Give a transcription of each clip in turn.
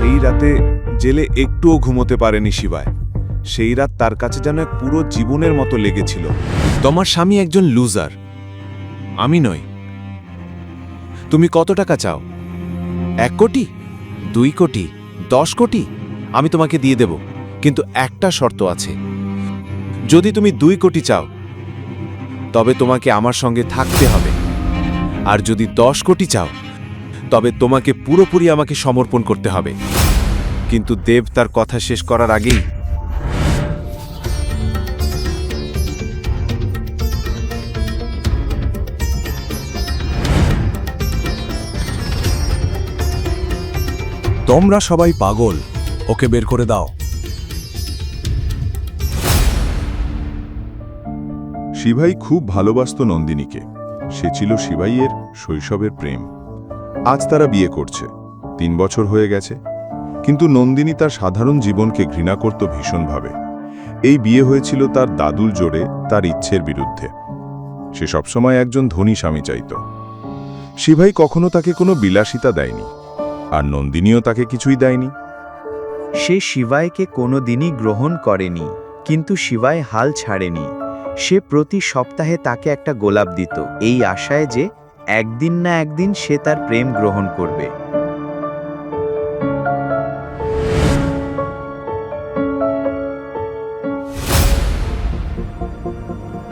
সেই রাতে জেলে একটুও ঘুমোতে পারেনি শিবায়। সেই রাত তার কাছে যেন এক পুরো জীবনের মতো লেগেছিল। তোমার স্বামী একজন লুজার, আমি নই। তুমি কত টাকা চাও? 1 কোটি, 2 কোটি, 10 কোটি? আমি তোমাকে দিয়ে দেব, কিন্তু একটা শর্ত আছে। যদি তুমি 2 কোটি চাও তবে তোমাকে আমার সঙ্গে থাকতে হবে, আর যদি 10 কোটি চাও তবে তোমাকে পুরোপুরি আমাকে সমর্পণ করতে হবে। কিন্তু দেব তার কথা শেষ করার আগেই তোমরা সবাই পাগল, ওকে বের করে দাও। শিবাই খুব ভালোবাসত নন্দিনীকে। সে ছিল শিবাইয়ের শৈশবের প্রেম। আজ তারা বিয়ে করছে, 3 বছর হয়ে গেছে। কিন্তু নন্দিনী তার সাধারণ জীবনকে ঘৃণা করত ভীষণভাবে। এই বিয়ে হয়েছিল তার দাদুর জোরে, তার ইচ্ছের বিরুদ্ধে। সে সবসময় একজন ধনী স্বামী চাইত। শিবাই কখনো তাকে কোনো বিলাসিতা দেয়নি, আর নন্দিনীও তাকে কিছুই দেয়নি। সে শিবাইকে কোনোদিনই গ্রহণ করেনি, কিন্তু শিবাই হাল ছাড়েনি। সে প্রতি সপ্তাহে তাকে একটা গোলাপ দিত, এই আশায় যে একদিন না একদিন সে তার প্রেম গ্রহণ করবে।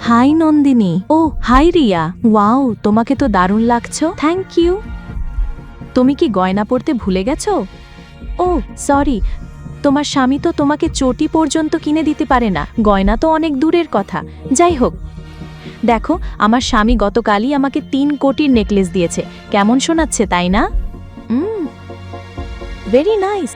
হাই নন্দিনী। ও হাই রিয়া, ওয়াও, তোমাকে তো দারুণ লাগছো। Thank you. তুমি কি গয়না পরতে ভুলে গেছো? ও সরি, তোমার স্বামী তো তোমাকে চটি পর্যন্ত কিনে দিতে পারে না, গয়না তো অনেক দূরের কথা। যাই হোক, দেখো আমার স্বামী গতকালই আমাকে 3 কোটির নেকলেস দিয়েছে। কেমন শোনাচ্ছে, তাই না? Very nice.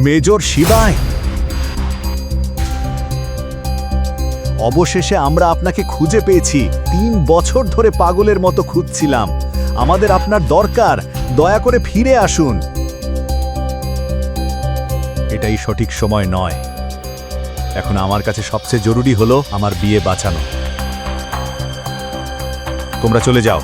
মেজর শিবাই, অবশেষে আমরা আপনাকে খুঁজে পেয়েছি। 3 বছর ধরে পাগলের মতো খুঁজছিলাম। আমাদের আপনার দরকার, দয়া করে ফিরে আসুন। এটাই সঠিক সময় নয়। এখন আমার কাছে সবচেয়ে জরুরি হলো আমার বিয়ে বাঁচানো। তোমরা চলে যাও।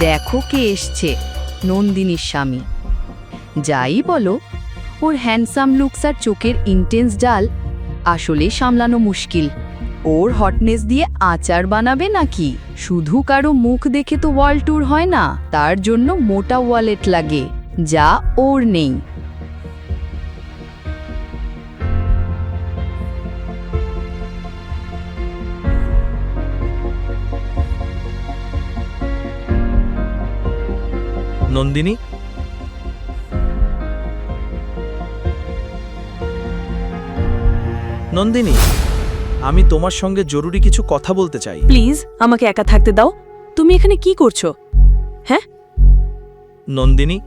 দেখো কে এসছে, নন্দিনীর স্বামী। যাই বলো, ওর হ্যান্ডসাম লুকস আর চোখের ইন্টেন্স জাল আসলে সামলানো মুশকিল। ওর হটনেস দিয়ে আচার বানাবে নাকি? শুধু কারো মুখ দেখে তো ওয়ার্ল্ড ট্যুর হয় না, তার জন্য মোটা ওয়ালেট লাগে, যা ওর নেই। নন্দিনী, নন্দিনী, আমি তোমার সঙ্গে জরুরি কিছু কথা বলতে চাই। প্লিজ আমাকে একা থাকতে দাও। তুমি এখানে কি করছো? হ্যাঁ নন্দিনী,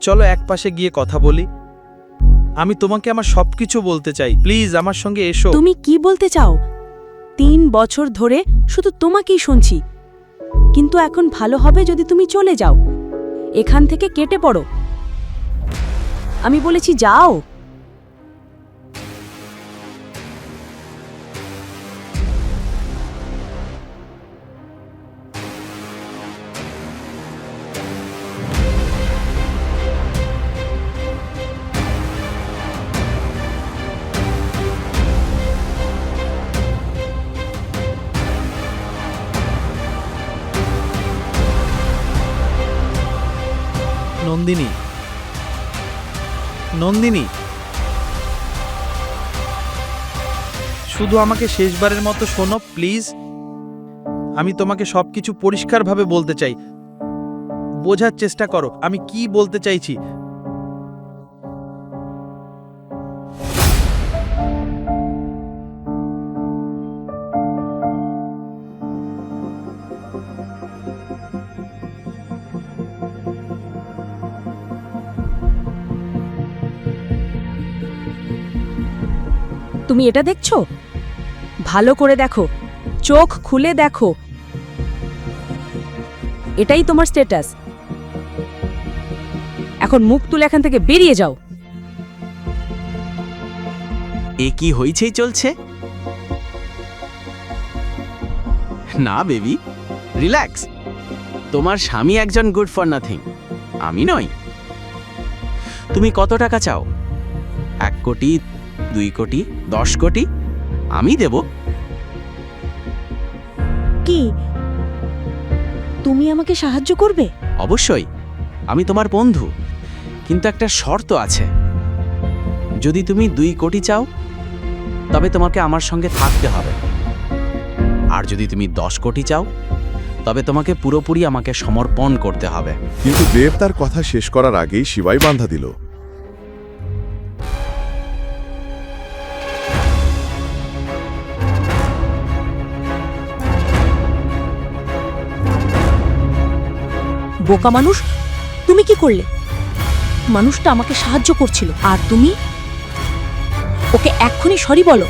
চলো একপাশে গিয়ে কথা বলি। আমি তোমাকে আমার সবকিছু বলতে চাই, প্লিজ আমার সঙ্গে এসো। তুমি কি বলতে চাও? 3 বছর ধরে শুধু তোমাকেই শুনছি, কিন্তু এখন ভালো হবে যদি তুমি চলে যাও, এখান থেকে কেটে পড়ো। আমি বলেছি যাও। নন্দিনী, নন্দিনী, শুধু আমাকে শেষবারের মতো শোনো প্লিজ। আমি তোমাকে সবকিছু পরিষ্কারভাবে বলতে চাই, বোঝার চেষ্টা করো আমি কি বলতে চাইছি। তুমি এটা দেখছো? ভালো করে দেখো, চোখ খুলে দেখো। এটাই তোমার স্ট্যাটাস। এখন মুখ তুলে এখান থেকে বেরিয়ে যাও। এ কি হইছেই চলছে? না বেবি, রিল্যাক্স। তোমার স্বামী একজন গুড ফর নাথিং, আমি নই। তুমি কত টাকা চাও? 1 কোটি, 2 কোটি, 10 কোটি? আমি দেব। কি তুমি আমাকে সাহায্য করবে? অবশ্যই, আমি তোমার বন্ধু, কিন্তু একটা শর্ত আছে। যদি তুমি 2 কোটি চাও তবে তোমাকে আমার সঙ্গে থাকতে হবে, আর যদি তুমি 10 কোটি চাও তবে তোমাকে পুরোপুরি আমাকে সমর্পণ করতে হবে। কিন্তু দেব তার কথা শেষ করার আগেই শিবাই বাধা দিল। বোকা মানুষ, তুমি কি করলে? মানুষটা আমাকে সাহায্য করছিল আর তুমি ওকে এক্ষুনি সরি বলো।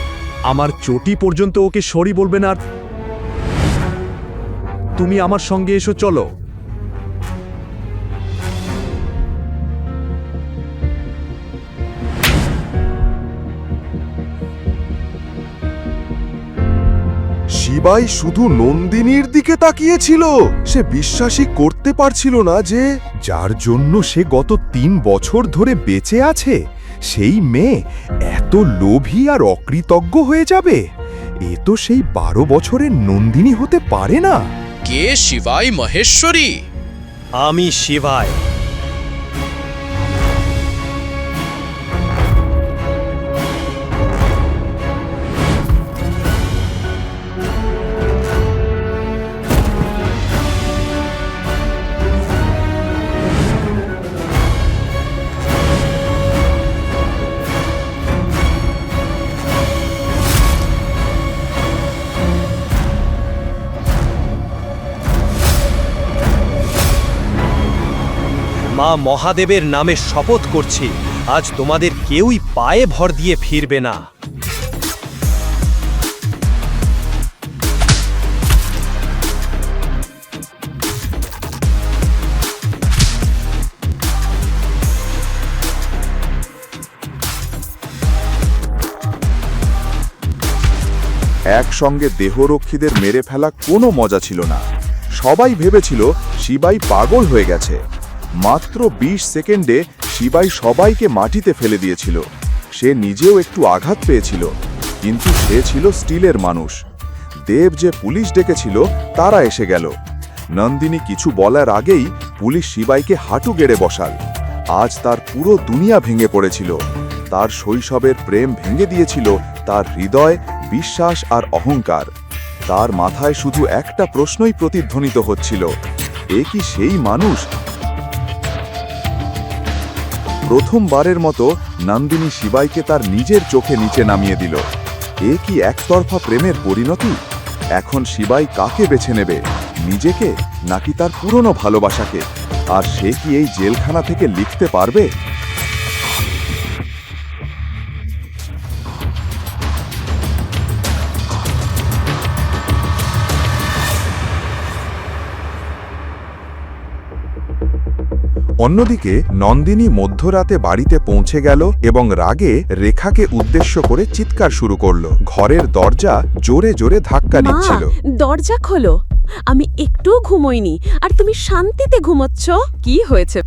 আমার চটি পর্যন্ত ওকে সরি বলবে না। আর তুমি আমার সঙ্গে এসো, চলো। শিবাই শুধু নন্দিনীর দিকে তাকিয়েছিল। সে বিশ্বাসই করতে পারছিল না যে যার জন্য সে গত 3 বছর ধরে বেঁচে আছে, সেই মেয়ে এত লোভী আর অকৃতজ্ঞ হয়ে যাবে। এ তো সেই 12 বছরের নন্দিনী হতে পারে না। কে শিবাই মহেশ্বরী? আমি শিবাই। মা মহাদেবের নামে শপথ করছি, আজ তোমাদের কেউই পায়ে ভর দিয়ে ফিরবে না। একসঙ্গে দেহরক্ষীদের মেরে ফেলা কোনো মজা ছিল না। সবাই ভেবেছিল শিবাই পাগল হয়ে গেছে। মাত্র 20 সেকেন্ডে শিবাই সবাইকে মাটিতে ফেলে দিয়েছিল। সে নিজেও একটু আঘাত পেয়েছিল, কিন্তু সে ছিল স্টিলের মানুষ। দেব যে পুলিশ ডেকেছিল তারা এসে গেল। নন্দিনী কিছু বলার আগেই পুলিশ শিবাইকে হাঁটু গেড়ে বসাল। আজ তার পুরো দুনিয়া ভেঙে পড়েছিল। তার শৈশবের প্রেম ভেঙে দিয়েছিল তার হৃদয়, বিশ্বাস আর অহংকার। তার মাথায় শুধু একটা প্রশ্নই প্রতিধ্বনিত হচ্ছিল, এ কি সেই মানুষ? প্রথমবারের মতো নন্দিনী শিবাইকে তার নিজের চোখে নিচে নামিয়ে দিল। এ কি একতরফা প্রেমের পরিণতি? এখন শিবাই কাকে বেছে নেবে, নিজেকে নাকি তার পুরনো ভালোবাসাকে? আর সে কি এই জেলখানা থেকে লিখতে পারবে? অন্যদিকে নন্দিনী মধ্যরাতে বাড়িতে পৌঁছে গেল এবং রাগে রেখাকে উদ্দেশ্য করে চিৎকার শুরু করলো। ঘরের দরজা জোরে জোরে ধাক্কা দিচ্ছিল। দরজা খোলো, আমি একটুও ঘুমোইনি আর তুমি শান্তিতে ঘুমোচ্ছ। কি হয়েছে?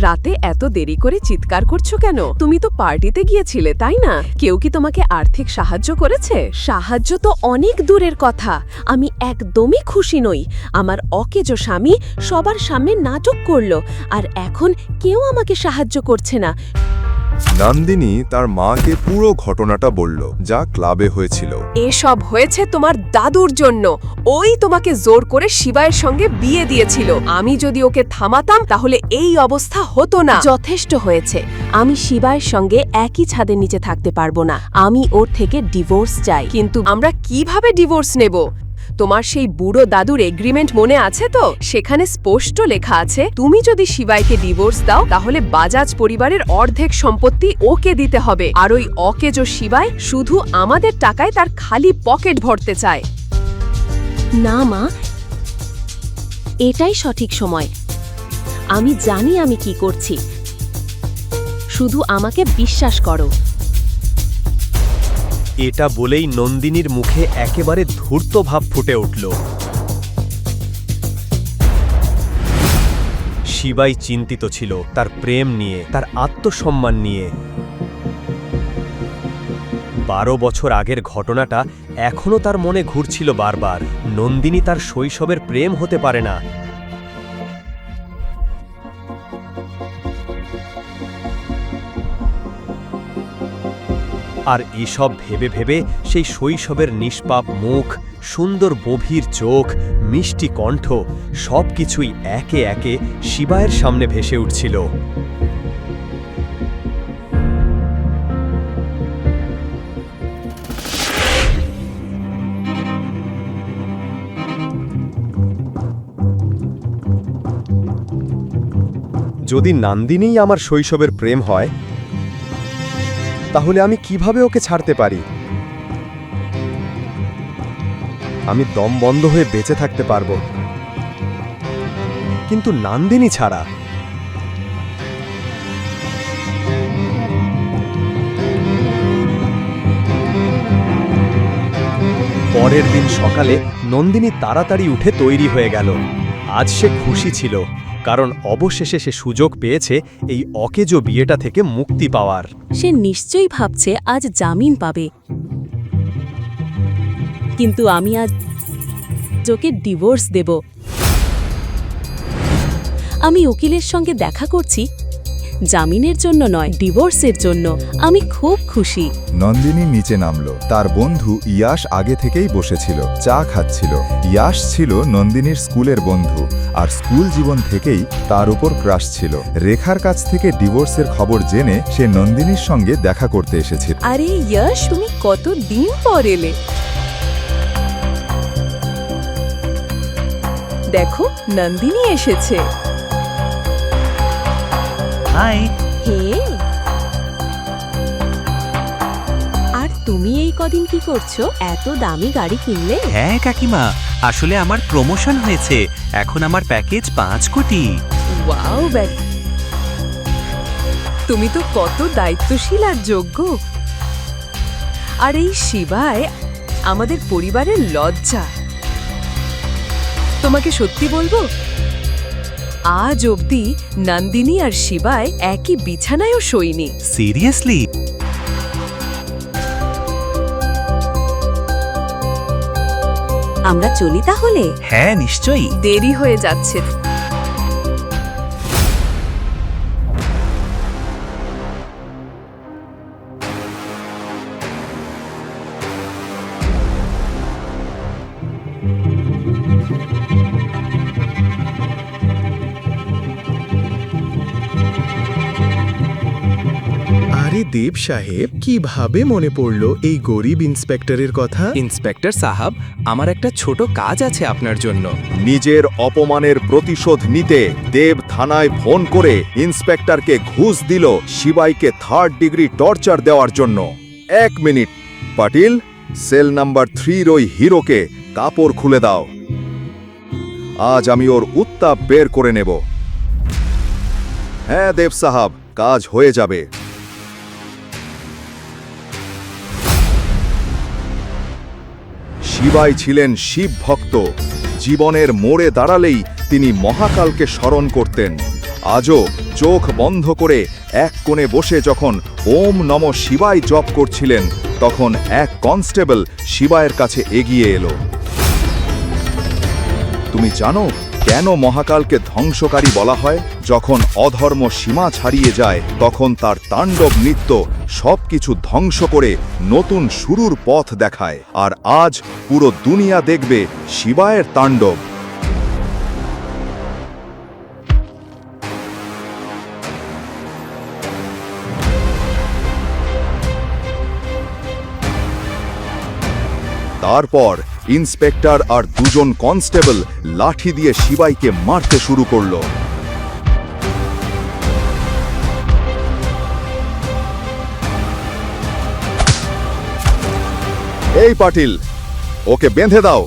রাতে এত দেরি করে চিৎকার করছো কেন? তুমি তো পার্টিতে গিয়েছিলে, তাই না? কেউ কি তোমাকে আর্থিক সাহায্য করেছে? সাহায্য তো অনেক দূরের কথা। আমি একদমই খুশি নই। আমার অকেজো স্বামী সবার সামনে নাটক করলো, আর এখন কেউ আমাকে সাহায্য করছে না। নন্দিনী তার মাকে পুরো ঘটনাটা বলল, যা ক্লাবে হয়েছিল। এসব হয়েছে তোমার দাদুর জন্য। ওই তোমাকে জোর করে শিবায়ের সঙ্গে বিয়ে দিয়েছিল। আমি যদি ওকে থামাতাম তাহলে এই অবস্থা হতো না। যথেষ্ট হয়েছে। আমি শিবায়ের সঙ্গে একই ছাদের নিচে থাকতে পারবো না। আমি ওর থেকে ডিভোর্স চাই। কিন্তু আমরা কিভাবে ডিভোর্স নেব? তোমার সেই বুড়ো দাদুর এগ্রিমেন্ট মনে আছে তো? সেখানে স্পষ্ট লেখা আছে, তুমি যদি শিবাইকে ডিভোর্স দাও তাহলে বাজাজ পরিবারের অর্ধেক সম্পত্তি ওকে দিতে হবে। আর ওই অকেজো শিবাই শুধু আমাদের টাকায় তার খালি পকেট ভরতে চায়। না মা, এটাই সঠিক সময়। আমি জানি আমি কি করছি। শুধু আমাকে বিশ্বাস করো। এটা বলেই নন্দিনীর মুখে একেবারে ধূর্ত ভাব ফুটে উঠল। শিবাই চিন্তিত ছিল তার প্রেম নিয়ে, তার আত্মসম্মান নিয়ে। 12 বছর আগের ঘটনাটা এখনো তার মনে ঘুরছিল বারবার। নন্দিনী তার শৈশবের প্রেম হতে পারে না। আর এসব ভেবে ভেবে সেই শৈশবের নিষ্পাপ মুখ, সুন্দর গভীর চোখ, মিষ্টি কণ্ঠ সবকিছুই একে একে শিবায়ের সামনে ভেসে উঠছিল। যদি নন্দিনীই আমার শৈশবের প্রেম হয়, তাহলে আমি কিভাবে ওকে ছাড়তে পারি? আমি দম বন্ধ হয়ে বেঁচে থাকতে পারবো, কিন্তু নন্দিনী ছাড়া। পরের দিন সকালে নন্দিনী তাড়াতাড়ি উঠে তৈরি হয়ে গেল। আজ সে খুশি ছিল, কারণ অবশেষে সে সুযোগ পেয়েছে এই অকেজো বিয়েটা থেকে মুক্তি পাওয়ার। সে নিশ্চয়ই ভাবছে আজ জামিন পাবে, কিন্তু আমি আজ ওকে ডিভোর্স দেব। আমি উকিলের সঙ্গে দেখা করছি, জামিনের জন্য নয়, ডিভোর্সের জন্য। আমি খুব খুশি। নন্দিনী নিচে নামলো। তার বন্ধু ইয়াশ আগে থেকেই বসেছিল, চা খাচ্ছিল। ইয়াশ ছিল নন্দিনীর স্কুলের বন্ধু, আর স্কুল জীবন থেকেই তার উপর ক্রাশ ছিল। রেখার কাছ থেকে ডিভোর্সের খবর জেনে সে নন্দিনীর সঙ্গে দেখা করতে এসেছিল। আরে ইয়াশ, তুমি কত দিন পর এলে। দেখো, নন্দিনী এসেছে। হাই। হে, আর তুমি এই কদিন কি করছো? এত দামি গাড়ি কিনলে? হ্যাঁ কাকিমা, আসলে আমার প্রমোশন হয়েছে, এখন আমার প্যাকেজ 5 কোটি। ওয়াও ব্যাগ, তুমি তো কত দায়িত্বশীল আর যোগ্য। আর এই শিবায় আমাদের পরিবারের লজ্জা। তোমাকে সত্যি বলবো, আজ অবধি নন্দিনী আর শিবায় একই বিছানায়ও শোয়নি। সিরিয়াসলি? আমরা চলি তাহলে? হ্যাঁ নিশ্চয়ই। দেরি হয়ে যাচ্ছে। আরে দেব সাহেব, কিভাবে মনে পড়ল এই গরিব ইন্সপেক্টরের কথা? ইন্সপেক্টর সাহাব, আমার একটা ছোট কাজ আছে আপনার জন্য। নিজের অপমানের প্রতিশোধ নিতে দেব থানায় ফোন করে ইন্সপেক্টরকে ঘুষ দিল শিবাইকে 3rd ডিগ্রি টর্চার দেওয়ার জন্য। 1 মিনিট পাটিল, সেল নাম্বার 3 ওই হিরোকে কাপড় খুলে দাও। আজ আমি ওর উত্তাপ বের করে নেব। হ্যাঁ দেব সাহাব, কাজ হয়ে যাবে। শিবাই ছিলেন শিব ভক্ত। জীবনের মোড়ে দাঁড়ালেই তিনি মহাকালকে স্মরণ করতেন। আজও চোখ বন্ধ করে এক কোণে বসে যখন ওম নম শিবায় জপ করছিলেন, তখন এক কনস্টেবল শিবায়ের কাছে এগিয়ে এলো। তুমি জানো কেন মহাকালকে ধ্বংসকারী বলা হয়? যখন অধর্ম সীমা ছাড়িয়ে যায়, তখন তার তাণ্ডব নৃত্য সবকিছু ধ্বংস করে নতুন শুরুর পথ দেখায়। আর আজ পুরো দুনিয়া দেখবে শিবায়ের তাণ্ডব। তারপর ইন্সপেক্টর আর 2 জন কনস্টেবল লাঠি দিয়ে শিবাইকে মারতে শুরু করলো। এই পাটিল, ওকে বেঁধে দাও।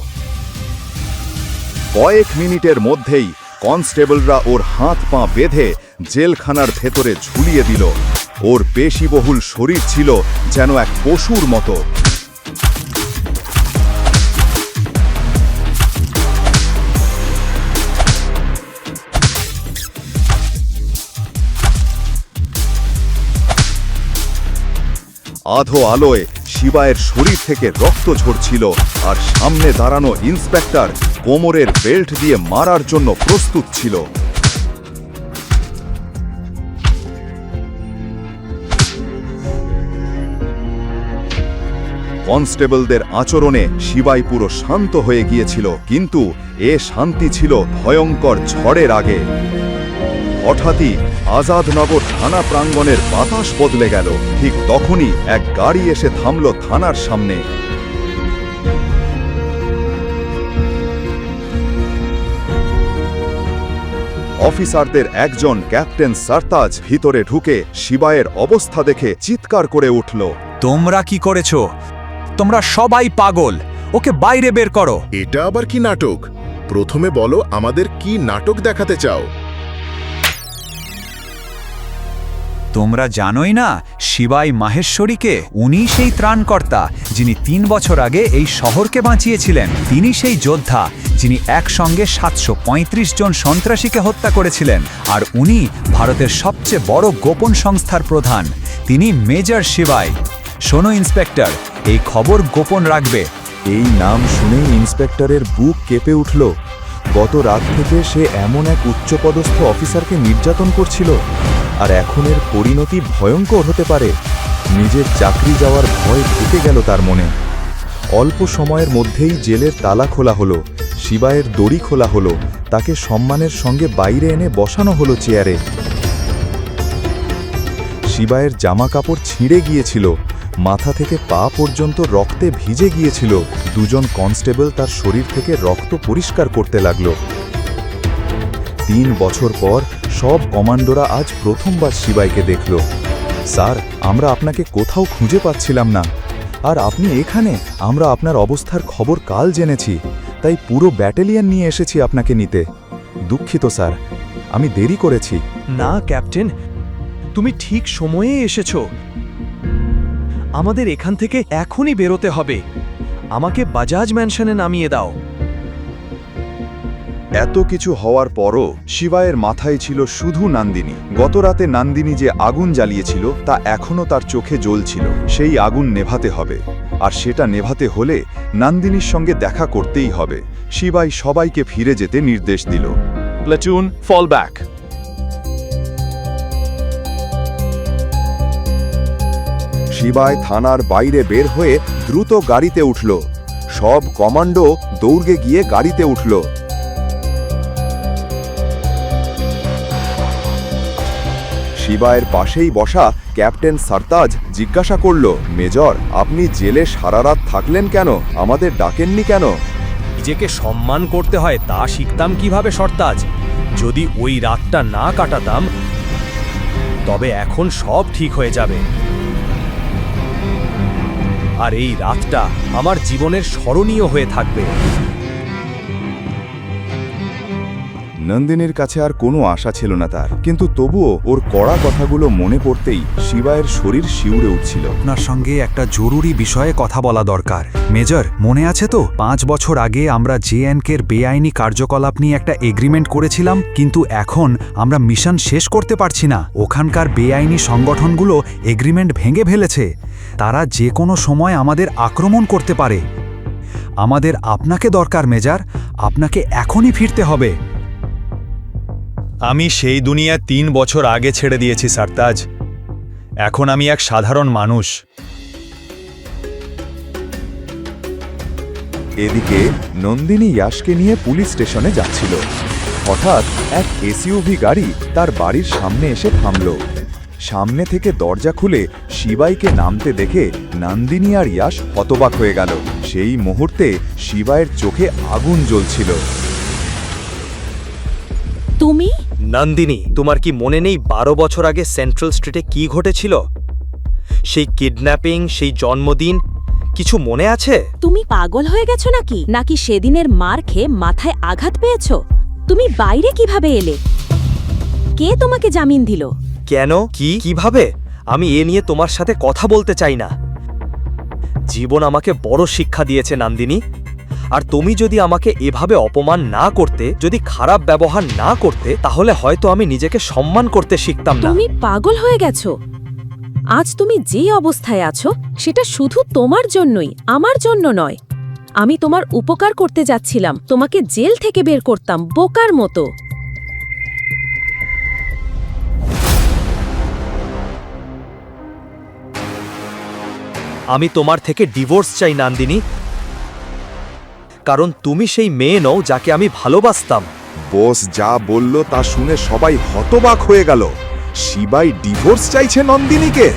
কয়েক মিনিটের মধ্যেই কনস্টেবলরা ওর হাত পা বেঁধে জেলখানার ভেতরে ঝুলিয়ে দিল। ওর পেশিবহুল শরীর ছিল যেন এক পশুর মতো। আধো আলোয় শিবায়ের শরীর থেকে রক্ত ঝরছিল, আর সামনে দাঁড়ানো ইন্সপেক্টর কোমরের বেল্ট দিয়ে মারার জন্য প্রস্তুত ছিল। কনস্টেবলদের আচরণে শিবাই পুরো শান্ত হয়ে গিয়েছিল, কিন্তু এ শান্তি ছিল ভয়ঙ্কর ঝড়ের আগে। হঠাৎই আজাদনগর থানা প্রাঙ্গণের বাতাস বদলে গেল। ঠিক তখনই এক গাড়ি এসে থামল থানার সামনে। অফিসারদের একজন ক্যাপ্টেন সারতাজ ভিতরে ঢুকে শিবায়ের অবস্থা দেখে চিৎকার করে উঠল, তোমরা কি করেছো? তোমরা সবাই পাগল, ওকে বাইরে বের করো। এটা আবার কি নাটক? প্রথমে বলো আমাদের কি নাটক দেখাতে চাও? তোমরা জানোই না শিবাই মাহেশ্বরীকে? উনি সেই ত্রাণকর্তা যিনি 3 বছর আগে এই শহরকে বাঁচিয়েছিলেন। তিনি সেই যোদ্ধা যিনি একসঙ্গে 735 জন সন্ত্রাসীকে হত্যা করেছিলেন। আর উনি ভারতের সবচেয়ে বড় গোপন সংস্থার প্রধান। তিনি মেজর শিবাই। শোনো ইন্সপেক্টর, এই খবর গোপন রাখবে। এই নাম শুনেই ইন্সপেক্টরের বুক কেঁপে উঠল। গত রাত থেকে সে এমন এক উচ্চপদস্থ অফিসারকে নির্যাতন করছিল, আর এখন এর পরিণতি ভয়ঙ্কর হতে পারে। নিজের চাকরি যাওয়ার ভয় ঢুকে গেল তার মনে। অল্প সময়ের মধ্যেই জেলের তালা খোলা হলো, শিবায়ের দড়ি খোলা হলো, তাকে সম্মানের সঙ্গে বাইরে এনে বসানো হলো চেয়ারে। শিবায়ের জামা কাপড় ছিঁড়ে গিয়েছিল, মাথা থেকে পা পর্যন্ত রক্তে ভিজে গিয়েছিল। দুজন কনস্টেবল তার শরীর থেকে রক্ত পরিষ্কার করতে লাগল। 3 বছর পর সব কমান্ডোরা আজ প্রথমবার শিবাইকে দেখল। স্যার, আমরা আপনাকে কোথাও খুঁজে পাচ্ছিলাম না, আর আপনি এখানে। আমরা আপনার অবস্থার খবর কাল জেনেছি, তাই পুরো ব্যাটালিয়ন নিয়ে এসেছি আপনাকে নিতে। দুঃখিত স্যার, আমি দেরি করেছি। না ক্যাপ্টেন, তুমি ঠিক সময়ে এসেছো। আমাদের এখান থেকে এখনই বেরোতে হবে। আমাকে বাজাজ ম্যানশনে নামিয়ে দাও। এত কিছু হওয়ার পরও শিবায়ের মাথায় ছিল শুধু নন্দিনী। গত রাতে নন্দিনী যে আগুন জ্বালিয়েছিল তা এখনও তার চোখে জ্বলছিল। সেই আগুন নেভাতে হবে, আর সেটা নেভাতে হলে নন্দিনীর সঙ্গে দেখা করতেই হবে। শিবাই সবাইকে ফিরে যেতে নির্দেশ দিল। প্লাটুন, ফল ব্যাক। শিবাই থানার বাইরে বের হয়ে দ্রুত গাড়িতে উঠল। সব কমান্ডো দৌড়ে গিয়ে গাড়িতে উঠল। শিবায়ের পাশেই বসা ক্যাপ্টেন সারতাজ জিজ্ঞাসা করল, মেজর, আপনি জেলে সারা রাত থাকলেন কেন? আমাদের ডাকেননি কেন? নিজেকে সম্মান করতে হয় তা শিখতাম কিভাবে সরতাজ? যদি ওই রাতটা না কাটাতাম তবে এখন সব ঠিক হয়ে যাবে। আর এই রাতটা আমার জীবনের স্মরণীয় হয়ে থাকবে। নন্দিনীর কাছে আর কোনো আশা ছিল না তার, কিন্তু তবুও ওর কড়া কথাগুলো মনে পড়তেই শিবায়ের শরীর শিউরে উঠছিল। আপনার সঙ্গে একটা জরুরি বিষয়ে কথা বলা দরকার। মেজর, মনে আছে তো 5 বছর আগে আমরা জেএনকের বেআইনি কার্যকলাপ নিয়ে একটা এগ্রিমেন্ট করেছিলাম, কিন্তু এখন আমরা মিশন শেষ করতে পারছি না। ওখানকার বেআইনি সংগঠনগুলো এগ্রিমেন্ট ভেঙে ফেলেছে। তারা যে কোনো সময় আমাদের আক্রমণ করতে পারে। আমাদের আপনাকে দরকার মেজর, আপনাকে এখনই ফিরতে হবে। আমি সেই দুনিয়া 3 বছর আগে ছেড়ে দিয়েছি সারতাজ। এখন আমি এক সাধারণ মানুষ। এদিকে নন্দিনী ইয়াশকে নিয়ে পুলিশ স্টেশনে যাচ্ছিল। হঠাৎ এক এসইউভি গাড়ি তার বাড়ির সামনে এসে থামল। সামনে থেকে দরজা খুলে শিবাইকে নামতে দেখে নন্দিনী আর ইয়াশ হতবাক হয়ে গেল। সেই মুহূর্তে শিবাইয়ের চোখে আগুন জ্বলছিল। তুমি? নন্দিনী, তোমার কি মনে নেই 12 বছর আগে সেন্ট্রাল স্ট্রিটে কি ঘটেছিল? সেই কিডন্যাপিং, সেই জন্মদিন, কিছু মনে আছে? তুমি পাগল হয়ে গেছো নাকি? নাকি সেদিনের মার খেয়ে মাথায় আঘাত পেয়েছো? তুমি বাইরে কিভাবে এলে? কে তোমাকে জামিন দিল? কেন? কিভাবে? আমি এ নিয়ে তোমার সাথে কথা বলতে চাই না। জীবন আমাকে বড় শিক্ষা দিয়েছে নন্দিনী, আর তুমি যদি আমাকে এভাবে অপমান না করতে, যদি খারাপ ব্যবহার না করতে, তাহলে হয়তো আমি নিজেকে সম্মান করতে শিখতাম না। তুমি পাগল হয়ে গেছো। আজ তুমি যে অবস্থায় আছো সেটা শুধু তোমার জন্যই, আমার জন্য নয়। আমি তোমার উপকার করতে যাচ্ছিলাম, তোমাকে জেল থেকে বের করতাম বোকার মতো। আমি তোমার থেকে ডিভোর্স চাই নন্দিনী, কারণ তুমি সেই মেয়ে নও যাকে আমি ভালোবাসতাম। বস যা বলল তা শুনে সবাই হতবাক হয়ে গেল। শিবাই ডিভোর্স চাইছে নন্দিনীকে।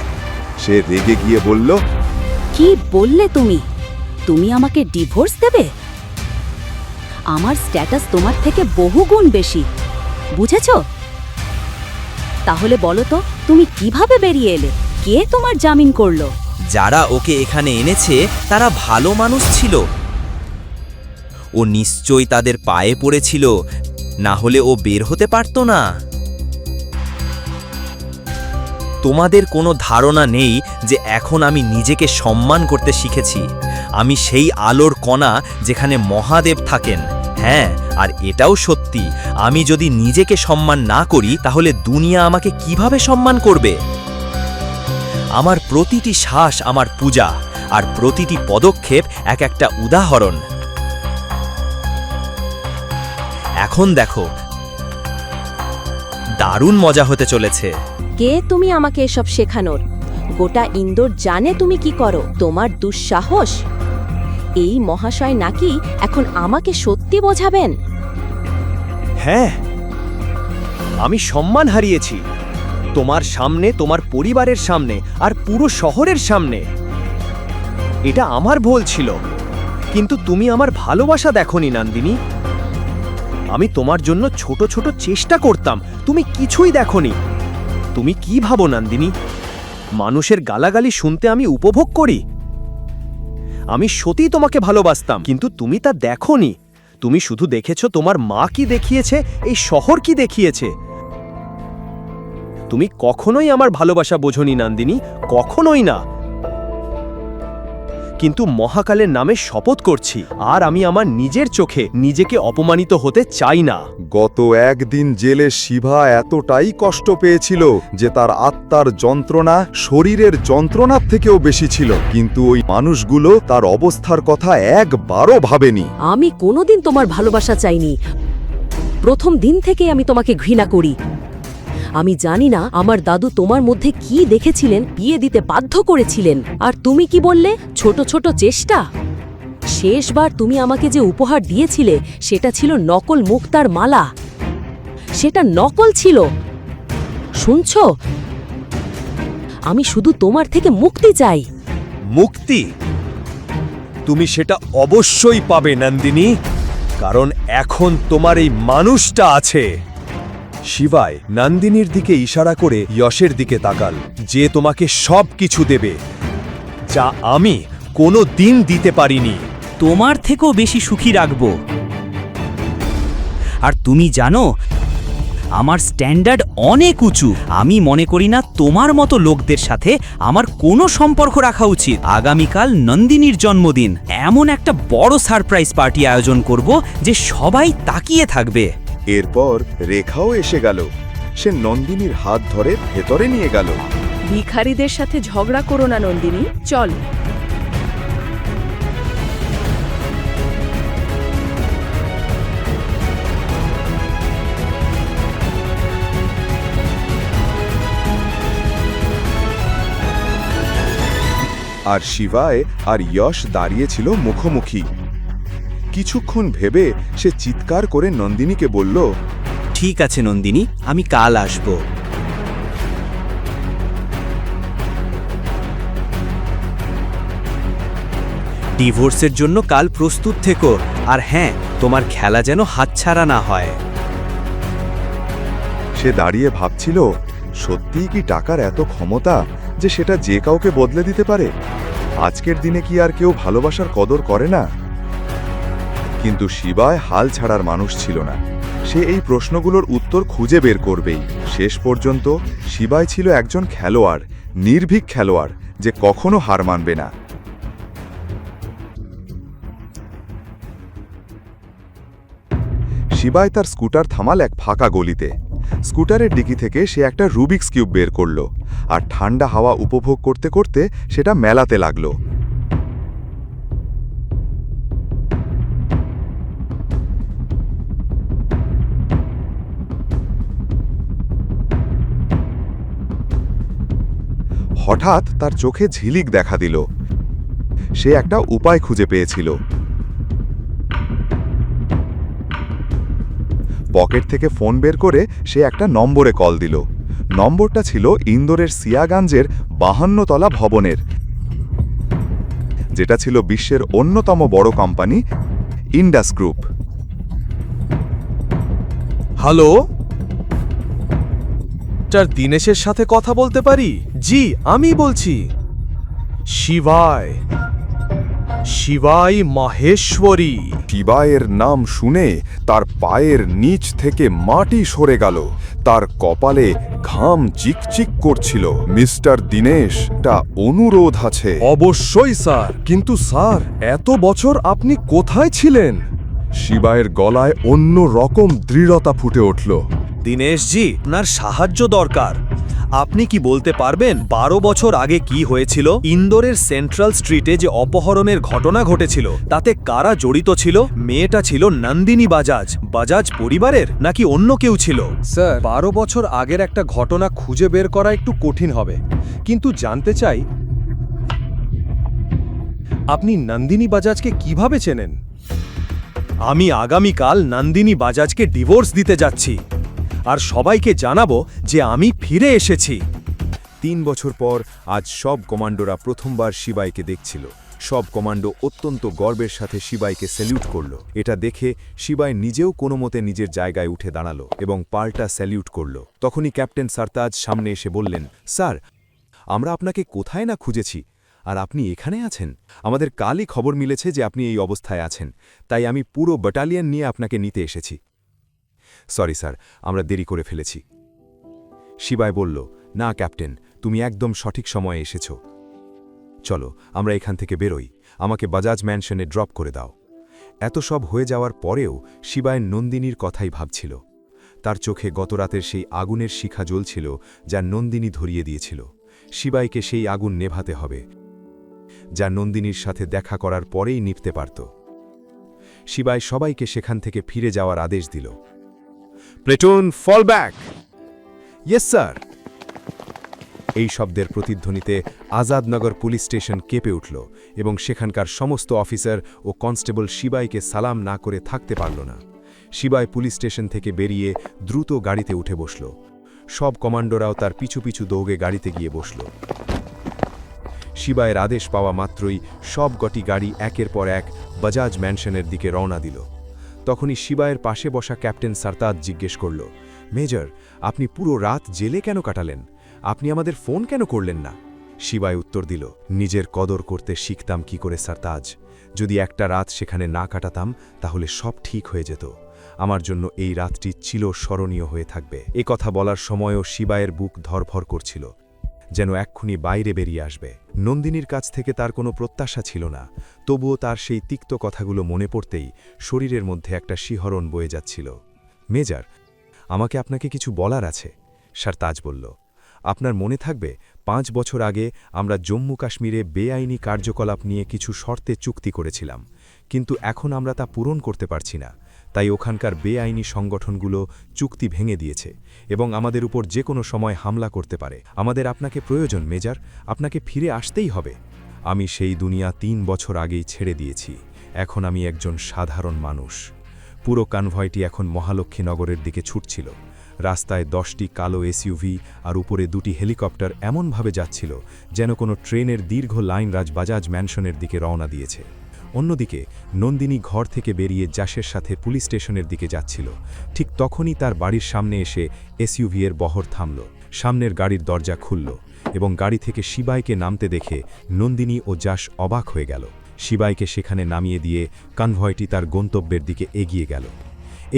সে রেগে গিয়ে বলল, কি বললে তুমি? তুমি আমাকে ডিভোর্স দেবে? আমার স্ট্যাটাস তোমার থেকে বহুগুণ বেশি, বুঝেছো? তাহলে বলো তো, তুমি কিভাবে বেরিয়ে এলে? কে তোমার জামিন করলো? যারা ওকে এখানে এনেছে তারা ভালো মানুষ ছিল। ও নিশ্চয়ই তাদের পায়ে পড়েছিল, না হলে ও বের হতে পারত না। তোমাদের কোনো ধারণা নেই যে এখন আমি নিজেকে সম্মান করতে শিখেছি। আমি সেই আলোর কণা যেখানে মহাদেব থাকেন। হ্যাঁ, আর এটাও সত্যি, আমি যদি নিজেকে সম্মান না করি তাহলে দুনিয়া আমাকে কিভাবে সম্মান করবে? আমার প্রতিটি শ্বাস আমার পূজা, আর প্রতিটি পদক্ষেপ এক একটা উদাহরণ। এখন দেখো, দারুণ মজা হতে চলেছে। কে তুমি আমাকে এসব শেখানোর? গোটা ইন্দোর জানে তুমি কি করো। তোমার দুঃসাহস! এই মহাশয় নাকি এখন আমাকে সত্যি বোঝাবেন? হ্যাঁ, আমি সম্মান হারিয়েছি তোমার সামনে, তোমার পরিবারের সামনে, আর পুরো শহরের সামনে। এটা আমার ভুল ছিল, কিন্তু তুমি আমার ভালোবাসা দেখোনি নন্দিনী। আমি তোমার জন্য ছোট ছোট চেষ্টা করতাম, তুমি কিছুই দেখোনি। তুমি কি ভাবো নন্দিনী, মানুষের গালাগালি শুনতে আমি উপভোগ করি? আমি সত্যিই তোমাকে ভালোবাসতাম, কিন্তু তুমি তা দেখোনি। তুমি শুধু দেখেছো তোমার মা কি দেখিয়েছে, এই শহর কি দেখিয়েছে। তুমি কখনোই আমার ভালোবাসা বোঝোনি নন্দিনী, কখনোই না। কিন্তু মহাকালের নামে শপথ করছি, আর আমি আমার নিজের চোখে নিজেকে অপমানিত হতে চাই না। গত একদিন জেলে শিবা এতটাই কষ্ট পেয়েছিল যে তার আত্মার যন্ত্রণা শরীরের যন্ত্রণার থেকেও বেশি ছিল, কিন্তু ওই মানুষগুলো তার অবস্থার কথা একবারও ভাবেনি। আমি কোনোদিন তোমার ভালোবাসা চাইনি। প্রথম দিন থেকে আমি তোমাকে ঘৃণা করি। আমি জানি না আমার দাদু তোমার মধ্যে কি দেখেছিলেন, বিয়ে দিতে বাধ্য করেছিলেন। আর তুমি কি বললে? ছোট ছোট চেষ্টা। শেষবার তুমি আমাকে যে উপহার দিয়েছিলে সেটা ছিল নকল মুক্তার মালা। সেটা নকল ছিল। শুনছো? আমি শুধু তোমার থেকে মুক্তি চাই। মুক্তি? তুমি সেটা অবশ্যই পাবে নন্দিনী, কারণ এখন তোমার এই মানুষটা আছে। শিবায় নন্দিনীর দিকে ইশারা করে যশের দিকে তাকাল, যে তোমাকে সব কিছু দেবে যা আমি কোনো দিন দিতে পারিনি। তোমার থেকেও বেশি সুখী রাখবো। আর তুমি জানো, আমার স্ট্যান্ডার্ড অনেক উঁচু। আমি মনে করি না তোমার মতো লোকদের সাথে আমার কোনো সম্পর্ক রাখা উচিত। আগামীকাল নন্দিনীর জন্মদিন। এমন একটা বড় সারপ্রাইজ পার্টি আয়োজন করব যে সবাই তাকিয়ে থাকবে। এরপর রেখাও এসে গেল। সে নন্দিনীর হাত ধরে ভেতরে নিয়ে গেল। ভিখারিদের সাথে ঝগড়া করো না নন্দিনী, চল। আর শিবায় আর যশ দাঁড়িয়েছিল মুখোমুখি। কিছুক্ষণ ভেবে সে চিৎকার করে নন্দিনীকে বলল, ঠিক আছে নন্দিনী, আমি কাল আসব। ডিভোর্সের জন্য কাল প্রস্তুত থেকো, আর হ্যাঁ, তোমার খেলা যেন হাতছাড়া না হয়। সে দাঁড়িয়ে ভাবছিল, সত্যিই কি টাকার এত ক্ষমতা যে সেটা যে কাউকে বদলে দিতে পারে? আজকের দিনে কি আর কেউ ভালোবাসার কদর করে না? কিন্তু শিবায় হাল ছাড়ার মানুষ ছিল না। সে এই প্রশ্নগুলোর উত্তর খুঁজে বের করবেই। শেষ পর্যন্ত শিবায় ছিল একজন খেলোয়াড়, নির্ভীক খেলোয়াড় যে কখনো হার মানবে না। শিবায় তার স্কুটার থামাল এক ফাঁকা গলিতে। স্কুটারের ডিকি থেকে সে একটা রুবিক্স কিউব বের করল আর ঠান্ডা হাওয়া উপভোগ করতে করতে সেটা মেলাতে লাগল। হঠাৎ তার চোখে ঝিলিক দেখা দিল। সে একটা উপায় খুঁজে পেয়েছিল। পকেট থেকে ফোন বের করে সে একটা নম্বরে কল দিল। নম্বরটা ছিল ইন্দোরের সিয়াগঞ্জের 52 তলা ভবনের, যেটা ছিল বিশ্বের অন্যতম বড় কোম্পানি ইন্ডাস গ্রুপ। হ্যালো, দীনেশের সাথে কথা বলতে পারি? জি, আমি বলছি। শিবাই মাহেশ্বরী। শিবায়ের নাম শুনে তার পায়ের নিচ থেকে মাটি সরে গেল। তার কপালে ঘাম চিকচিক করছিল। মিস্টার দীনেশটা অনুরোধ আছে। অবশ্যই স্যার, কিন্তু স্যার এত বছর আপনি কোথায় ছিলেন? শিবায়ের গলায় অন্য রকম দৃঢ়তা ফুটে উঠল। দীনেশজি, আপনার সাহায্য দরকার। আপনি কি বলতে পারবেন 12 বছর আগে কি হয়েছিল? ইন্দোরের সেন্ট্রাল স্ট্রিটে যে অপহরণের ঘটনা ঘটেছিল তাতে কারা জড়িত ছিল? মেয়েটা ছিল নন্দিনী বাজাজ পরিবারের নাকি অন্য কেউ ছিল? স্যার, 12 বছর আগের একটা ঘটনা খুঁজে বের করা একটু কঠিন হবে, কিন্তু জানতে চাই আপনি নন্দিনী বাজাজকে কিভাবে চেনেন? আমি আগামীকাল নন্দিনী বাজাজকে ডিভোর্স দিতে যাচ্ছি আর সবাইকে জানাবো যে আমি ফিরে এসেছি। 3 বছর পর আজ সব কমান্ডোরা প্রথমবার শিবাইকে দেখছিল। সব কমান্ডো অত্যন্ত গর্বের সাথে শিবাইকে স্যালিউট করল। এটা দেখে শিবাই নিজেও কোনো মতে নিজের জায়গায় উঠে দাঁড়ালো এবং পাল্টা স্যালিউট করল। তখনই ক্যাপ্টেন সারতাজ সামনে এসে বললেন, স্যার, আমরা আপনাকে কোথায় না খুঁজেছি, আর আপনি এখানে আছেন। আমাদের কালই খবর মিলেছে যে আপনি এই অবস্থায় আছেন, তাই আমি পুরো ব্যাটালিয়ন নিয়ে আপনাকে নিতে এসেছি। সরি স্যার, আমরা দেরি করে ফেলেছি। শিবাই বলল, না ক্যাপ্টেন, তুমি একদম সঠিক সময়ে এসেছ। চলো আমরা এখান থেকে বেরোই, আমাকে বাজাজ ম্যানশনে ড্রপ করে দাও। এত সব হয়ে যাওয়ার পরেও শিবায় নন্দিনীর কথাই ভাবছিল। তার চোখে গতরাতের সেই আগুনের শিখা জ্বলছিল যা নন্দিনী ধরিয়ে দিয়েছিল। শিবাইকে সেই আগুন নেভাতে হবে, যা নন্দিনীর সাথে দেখা করার পরেই নিভতে পারত। শিবাই সবাইকে সেখান থেকে ফিরে যাওয়ার আদেশ দিল। Platoon, fall back. Yes sir. এই শব্দের প্রতিধ্বনিতে আজাদনগর পুলিশ স্টেশন কেঁপে উঠল এবং সেখানকার সমস্ত অফিসার ও কনস্টেবল শিবাইকে সালাম না করে থাকতে পারল না। শিবাই পুলিশ স্টেশন থেকে বেরিয়ে দ্রুত গাড়িতে উঠে বসল। সব কমান্ডোরাও তার পিছু পিছু দৌড়ে গাড়িতে গিয়ে বসল। শিবাইয়ের আদেশ পাওয়া মাত্রই সবকটি গাড়ি একের পর এক বাজাজ ম্যানশনের দিকে রওনা দিল। তখনই শিবাইয়ের পাশে বসা ক্যাপ্টেন সারতাজ জিজ্ঞেস করল, মেজর, আপনি পুরো রাত জেলে কেন কাটালেন? আপনি আমাদের ফোন কেন করলেন না? শিবাই উত্তর দিল, নিজের কদর করতে শিখতাম কি করে সারতাজ। যদি একটা রাত সেখানে না কাটাতাম তাহলে সব ঠিক হয়ে যেত। আমার জন্য এই রাতটি চিরস্মরণীয় হয়ে থাকবে। এ কথা বলার সময়ও শিবাইয়ের বুক ধরফর করছিল, যেন এক্ষুনি বাইরে বেরিয়ে আসবে। নন্দিনীর কাছ থেকে তার কোনো প্রত্যাশা ছিল না, তবুও তার সেই তিক্ত কথাগুলো মনে পড়তেই শরীরের মধ্যে একটা শিহরণ বয়ে যাচ্ছিল। মেজর, আমাকে আপনাকে কিছু বলার আছে, সারতাজ বলল। আপনার মনে থাকবে 5 বছর আগে আমরা জম্মু কাশ্মীরে বেআইনি কার্যকলাপ নিয়ে কিছু শর্তে চুক্তি করেছিলাম, কিন্তু এখন আমরা তা পূরণ করতে পারছি না। তাই ওখানকার বেআইনি সংগঠনগুলো চুক্তি ভেঙে দিয়েছে এবং আমাদের উপর যে কোনো সময় হামলা করতে পারে। আমাদের আপনাকে প্রয়োজন মেজর, আপনাকে ফিরে আসতেই হবে। আমি সেই দুনিয়া 3 বছর আগেই ছেড়ে দিয়েছি। এখন আমি একজন সাধারণ মানুষ। পুরো কনভয়টি এখন মহালক্ষ্মীনগরের দিকে ছুটছিল। রাস্তায় 10টি কালো এসইউভি আর উপরে 2টি হেলিকপ্টার এমনভাবে যাচ্ছিল যেন কোনো ট্রেনের দীর্ঘ লাইন বাজাজ ম্যানশনের দিকে রওনা দিয়েছে। অন্যদিকে নন্দিনী ঘর থেকে বেরিয়ে জাসের সাথে পুলিশ স্টেশনের দিকে যাচ্ছিল। ঠিক তখনই তার বাড়ির সামনে এসে এসইউভি এর বহর থামল। সামনের গাড়ির দরজা খুলল এবং গাড়ি থেকে শিবাইকে নামতে দেখে নন্দিনী ও জাস অবাক হয়ে গেল। শিবাইকে সেখানে নামিয়ে দিয়ে কনভয়টি তার গন্তব্যের দিকে এগিয়ে গেল।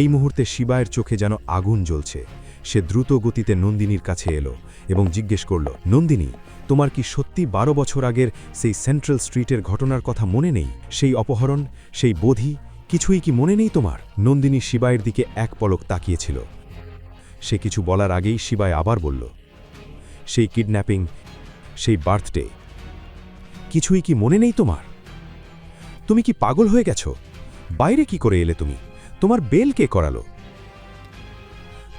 এই মুহূর্তে শিবাইয়ের চোখে যেন আগুন জ্বলছে। সে দ্রুত গতিতে নন্দিনীর কাছে এলো এবং জিজ্ঞেস করল, নন্দিনী, তোমার কি সত্যি 12 বছর আগের সেই সেন্ট্রাল স্ট্রিটের ঘটনার কথা মনে নেই? সেই অপহরণ, সেই বধি, কিছুই কি মনে নেই তোমার? নন্দিনী শিবায়ের দিকে এক পলক তাকিয়েছিল। সে কিছু বলার আগেই শিবায় আবার বলল, সেই কিডন্যাপিং, সেই বার্থডে, কিছুই কি মনে নেই তোমার? তুমি কি পাগল হয়ে গেছো? বাইরে কি করে এলে তুমি? তোমার বেল কে করালো?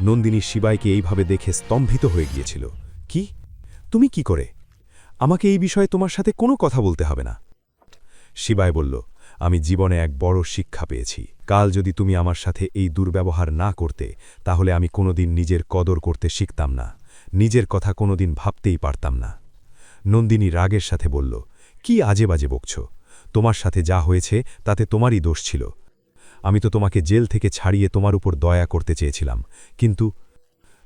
নন্দিনী শিবাইকে এইভাবে দেখে স্তম্ভিত হয়ে গিয়েছিল। কি? তুমি কি করে? আমাকে এই বিষয়ে তোমার সাথে কোনো কথা বলতে হবে না। শিবায় বলল, আমি জীবনে এক বড় শিক্ষা পেয়েছি। কাল যদি তুমি আমার সাথে এই দুর্ব্যবহার না করতে, তাহলে আমি কোনোদিন নিজের কদর করতে শিখতাম না, নিজের কথা কোনোদিন ভাবতেই পারতাম না। নন্দিনী রাগের সাথে বলল, কি আজে বাজে বকছ? তোমার সাথে যা হয়েছে তাতে তোমারই দোষ ছিল। আমি তো তোমাকে জেল থেকে ছাড়িয়ে তোমার উপর দয়া করতে চেয়েছিলাম, কিন্তু...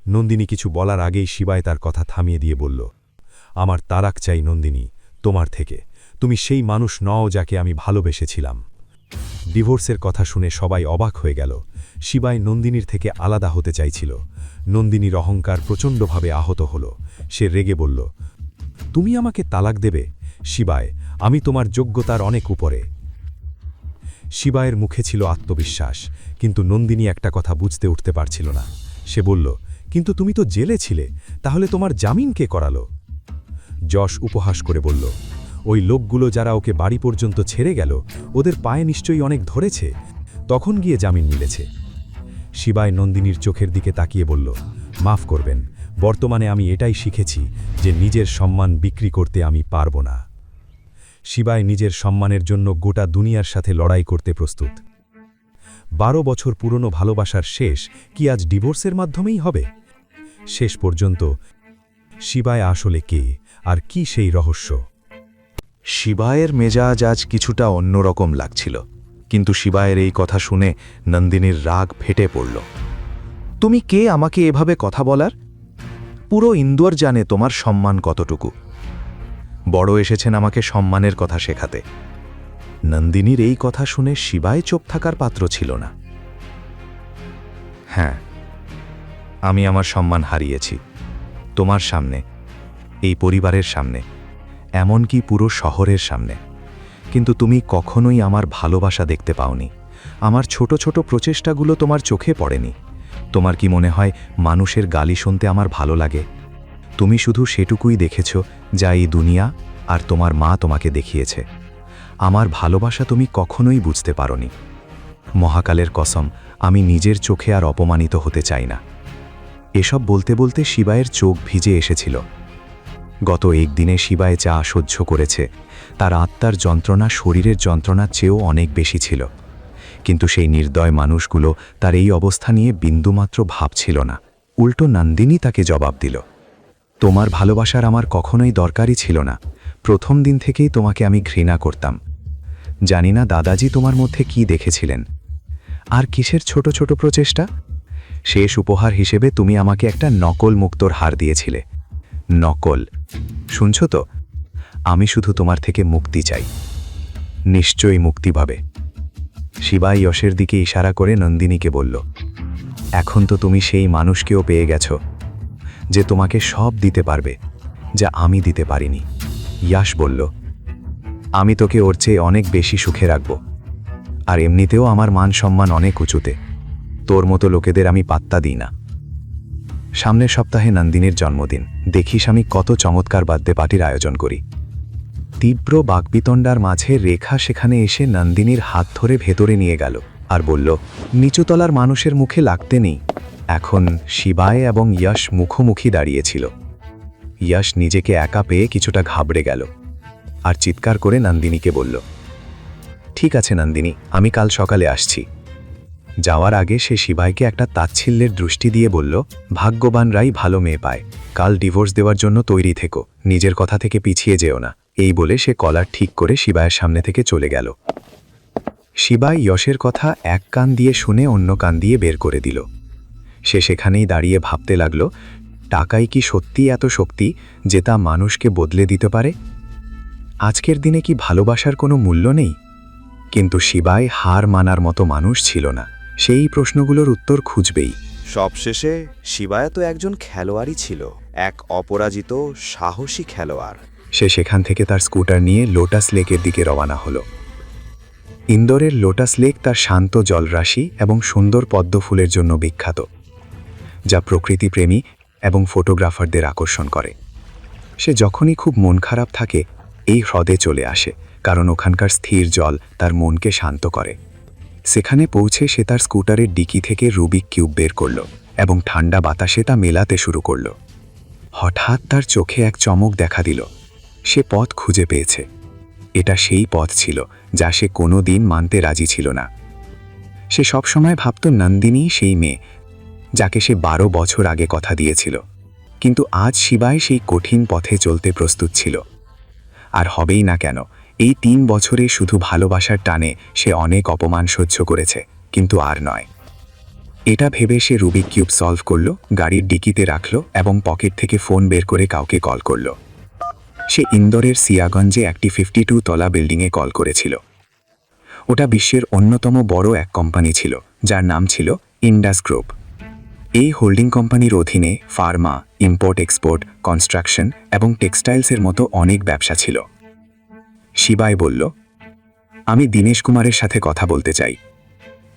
নন্দিনী কিছু বলার আগেই শিবায় তার কথা থামিয়ে দিয়ে বলল, আমার তারাক চাই নন্দিনী, তোমার থেকে। তুমি সেই মানুষ নও যাকে আমি ভালোবেসেছিলাম। ডিভোর্সের কথা শুনে সবাই অবাক হয়ে গেল। শিবায় নন্দিনীর থেকে আলাদা হতে চাইছিল। নন্দিনীর অহংকার প্রচণ্ডভাবে আহত হল। সে রেগে বলল, তুমি আমাকে তালাক দেবে? শিবায়, আমি তোমার যোগ্যতার অনেক উপরে। শিবায়ের মুখে ছিল আত্মবিশ্বাস, কিন্তু নন্দিনী একটা কথা বুঝতে উঠতে পারছিল না। সে বলল, কিন্তু তুমি তো জেলে ছিলে, তাহলে তোমার জামিন কে করালো? যশ উপহাস করে বলল, ওই লোকগুলো যারা ওকে বাড়ি পর্যন্ত ছেড়ে গেল, ওদের পায়ে নিশ্চয়ই অনেক ধরেছে, তখন গিয়ে জামিন মিলেছে। শিবায় নন্দিনীর চোখের দিকে তাকিয়ে বলল, মাফ করবেন, বর্তমানে আমি এটাই শিখেছি যে নিজের সম্মান বিক্রি করতে আমি পারব না। শিবায় নিজের সম্মানের জন্য গোটা দুনিয়ার সাথে লড়াই করতে প্রস্তুত। 12 বছর পুরনো ভালোবাসার শেষ কি আজ ডিভোর্সের মাধ্যমেই হবে? শেষ পর্যন্ত শিবায় আসলে কে, আর কি সেই রহস্য? শিবায়ের মেজাজ আজ কিছুটা অন্যরকম লাগছিল, কিন্তু শিবায়ের এই কথা শুনে নন্দিনীর রাগ ফেটে পড়ল। তুমি কে আমাকে এভাবে কথা বলার? পুরো ইন্দোর জানে তোমার সম্মান কতটুকু। বড় এসেছেন আমাকে সম্মানের কথা শেখাতে। নন্দিনীর এই কথা শুনে শিবায় চুপ থাকার পাত্র ছিল না। হ্যাঁ, আমি আমার সম্মান হারিয়েছি, তোমার সামনে, এই পরিবারের সামনে, এমনকি পুরো শহরের সামনে। কিন্তু তুমি কখনোই আমার ভালোবাসা দেখতে পাওনি। আমার ছোট ছোট প্রচেষ্টাগুলো তোমার চোখে পড়েনি। তোমার কি মনে হয় মানুষের গালি শুনতে আমার ভালো লাগে? তুমি শুধু সেটুকুই দেখেছ যা এই দুনিয়া আর তোমার মা তোমাকে দেখিয়েছে। আমার ভালোবাসা তুমি কখনোই বুঝতে পারোনি। মহাকালের কসম, আমি নিজের চোখে আর অপমানিত হতে চাই না। এসব বলতে বলতে শিবায়ের চোখ ভিজে এসেছিল। গত একদিনে শিবায় যা সহ্য করেছে, তার আত্মার যন্ত্রণা শরীরের যন্ত্রণার চেয়েও অনেক বেশি ছিল। কিন্তু সেই নির্দয় মানুষগুলো তার এই অবস্থা নিয়ে বিন্দুমাত্র ভাবছিল না। উল্টো নন্দিনী তাকে জবাব দিল, তোমার ভালোবাসার আমার কখনোই দরকারই ছিল না। প্রথম দিন থেকেই তোমাকে আমি ঘৃণা করতাম। জানি না দাদাজি তোমার মধ্যে কি দেখেছিলেন। আর কিসের ছোট ছোট প্রচেষ্টা? শেষ উপহার হিসেবে তুমি আমাকে একটা নকল মুক্তোর হার দিয়েছিলে। নকল, শুনছ তো? আমি শুধু তোমার থেকে মুক্তি চাই, নিশ্চয়ই মুক্তি পাবে। শিবাই যশের দিকে ইশারা করে নন্দিনীকে বলল, এখন তো তুমি সেই মানুষকেও পেয়ে গেছো যে তোমাকে সব দিতে পারবে যা আমি দিতে পারিনি। যশ বলল, আমি তোকে ওর চেয়ে অনেক বেশি সুখে রাখব। আর এমনিতেও আমার মান সম্মান অনেক উঁচুতে, তোর মতো লোকেদের আমি পাত্তা দিই না। সামনের সপ্তাহে নন্দিনীর জন্মদিন, দেখিস আমি কত চমৎকার বার্থডে পার্টির আয়োজন করি। তীব্র বাকবিতণ্ডার মাঝে রেখা সেখানে এসে নন্দিনীর হাত ধরে ভেতরে নিয়ে গেল আর বলল, নিচুতলার মানুষের মুখে লাগতে নেই। এখন শিবায় এবং যশ মুখোমুখি দাঁড়িয়েছিল। যশ নিজেকে একা পেয়ে কিছুটা ঘাবড়ে গেল আর চিৎকার করে নন্দিনীকে বলল, ঠিক আছে নন্দিনী, আমি কাল সকালে আসছি। যাওয়ার আগে সে শিবায়কে একটা তাচ্ছিল্যের দৃষ্টি দিয়ে বলল, ভাগ্যবানরাই ভালো মেয়ে পায়। কাল ডিভোর্স দেওয়ার জন্য তৈরি থেকো, নিজের কথা থেকে পিছিয়ে যেও না। এই বলে সে কলার ঠিক করে শিবায়ের সামনে থেকে চলে গেল। শিবায় যশের কথা এক কান দিয়ে শুনে অন্য কান দিয়ে বের করে দিল। সে সেখানেই দাঁড়িয়ে ভাবতে লাগল, টাকাই কি সত্যি এত শক্তি যে তা মানুষকে বদলে দিতে পারে? আজকের দিনে কি ভালোবাসার কোনো মূল্য নেই? কিন্তু শিবায় হার মানার মতো মানুষ ছিল না। সেই প্রশ্নগুলোর উত্তর খুঁজবেই। সবশেষে শিবায়া তো একজন খেলোয়াড়ই ছিল, এক অপরাজিত সাহসী খেলোয়াড়। সে সেখান থেকে তার স্কুটার নিয়ে লোটাস লেকের দিকে রওনা হলো। ইন্দোরের লোটাস লেক তার শান্ত জলরাশি এবং সুন্দর পদ্ম ফুলের জন্য বিখ্যাত, যা প্রকৃতিপ্রেমী এবং ফটোগ্রাফারদের আকর্ষণ করে। সে যখনই খুব মন খারাপ থাকে এই হ্রদে চলে আসে, কারণ ওখানকার স্থির জল তার মনকে শান্ত করে। সেখানে পৌঁছে সে তার স্কুটারের ডিকি থেকে রুবিক কিউব বের করল এবং ঠান্ডা বাতাসে তা মেলাতে শুরু করল। হঠাৎ তার চোখে এক চমক দেখা দিল। সে পথ খুঁজে পেয়েছে। এটা সেই পথ ছিল যা সে কোনো দিন মানতে রাজি ছিল না। সে সবসময় ভাবত নন্দিনী সেই মেয়ে যাকে সে 12 বছর আগে কথা দিয়েছিল, কিন্তু আজ শিবায় সেই কঠিন পথে চলতে প্রস্তুত ছিল। আর হবেই না কেন, এই 3 বছরে শুধু ভালোবাসার টানে সে অনেক অপমান সহ্য করেছে, কিন্তু আর নয়। এটা ভেবে সে রুবিক কিউব সলভ করল, গাড়ির ডিকিতে রাখল এবং পকেট থেকে ফোন বের করে কাউকে কল করল। সে ইন্দোরের সিয়াগঞ্জে একটি 52 তলা বিল্ডিংয়ে কল করেছিল। ওটা বিশ্বের অন্যতম বড় এক কোম্পানি ছিল, যার নাম ছিল ইন্ডাস গ্রুপ। এই হোল্ডিং কোম্পানির অধীনে ফার্মা, ইম্পোর্ট এক্সপোর্ট, কনস্ট্রাকশন এবং টেক্সটাইলসের মতো অনেক ব্যবসা ছিল। শিবায় বলল, আমি দীনেশ কুমারের সাথে কথা বলতে চাই।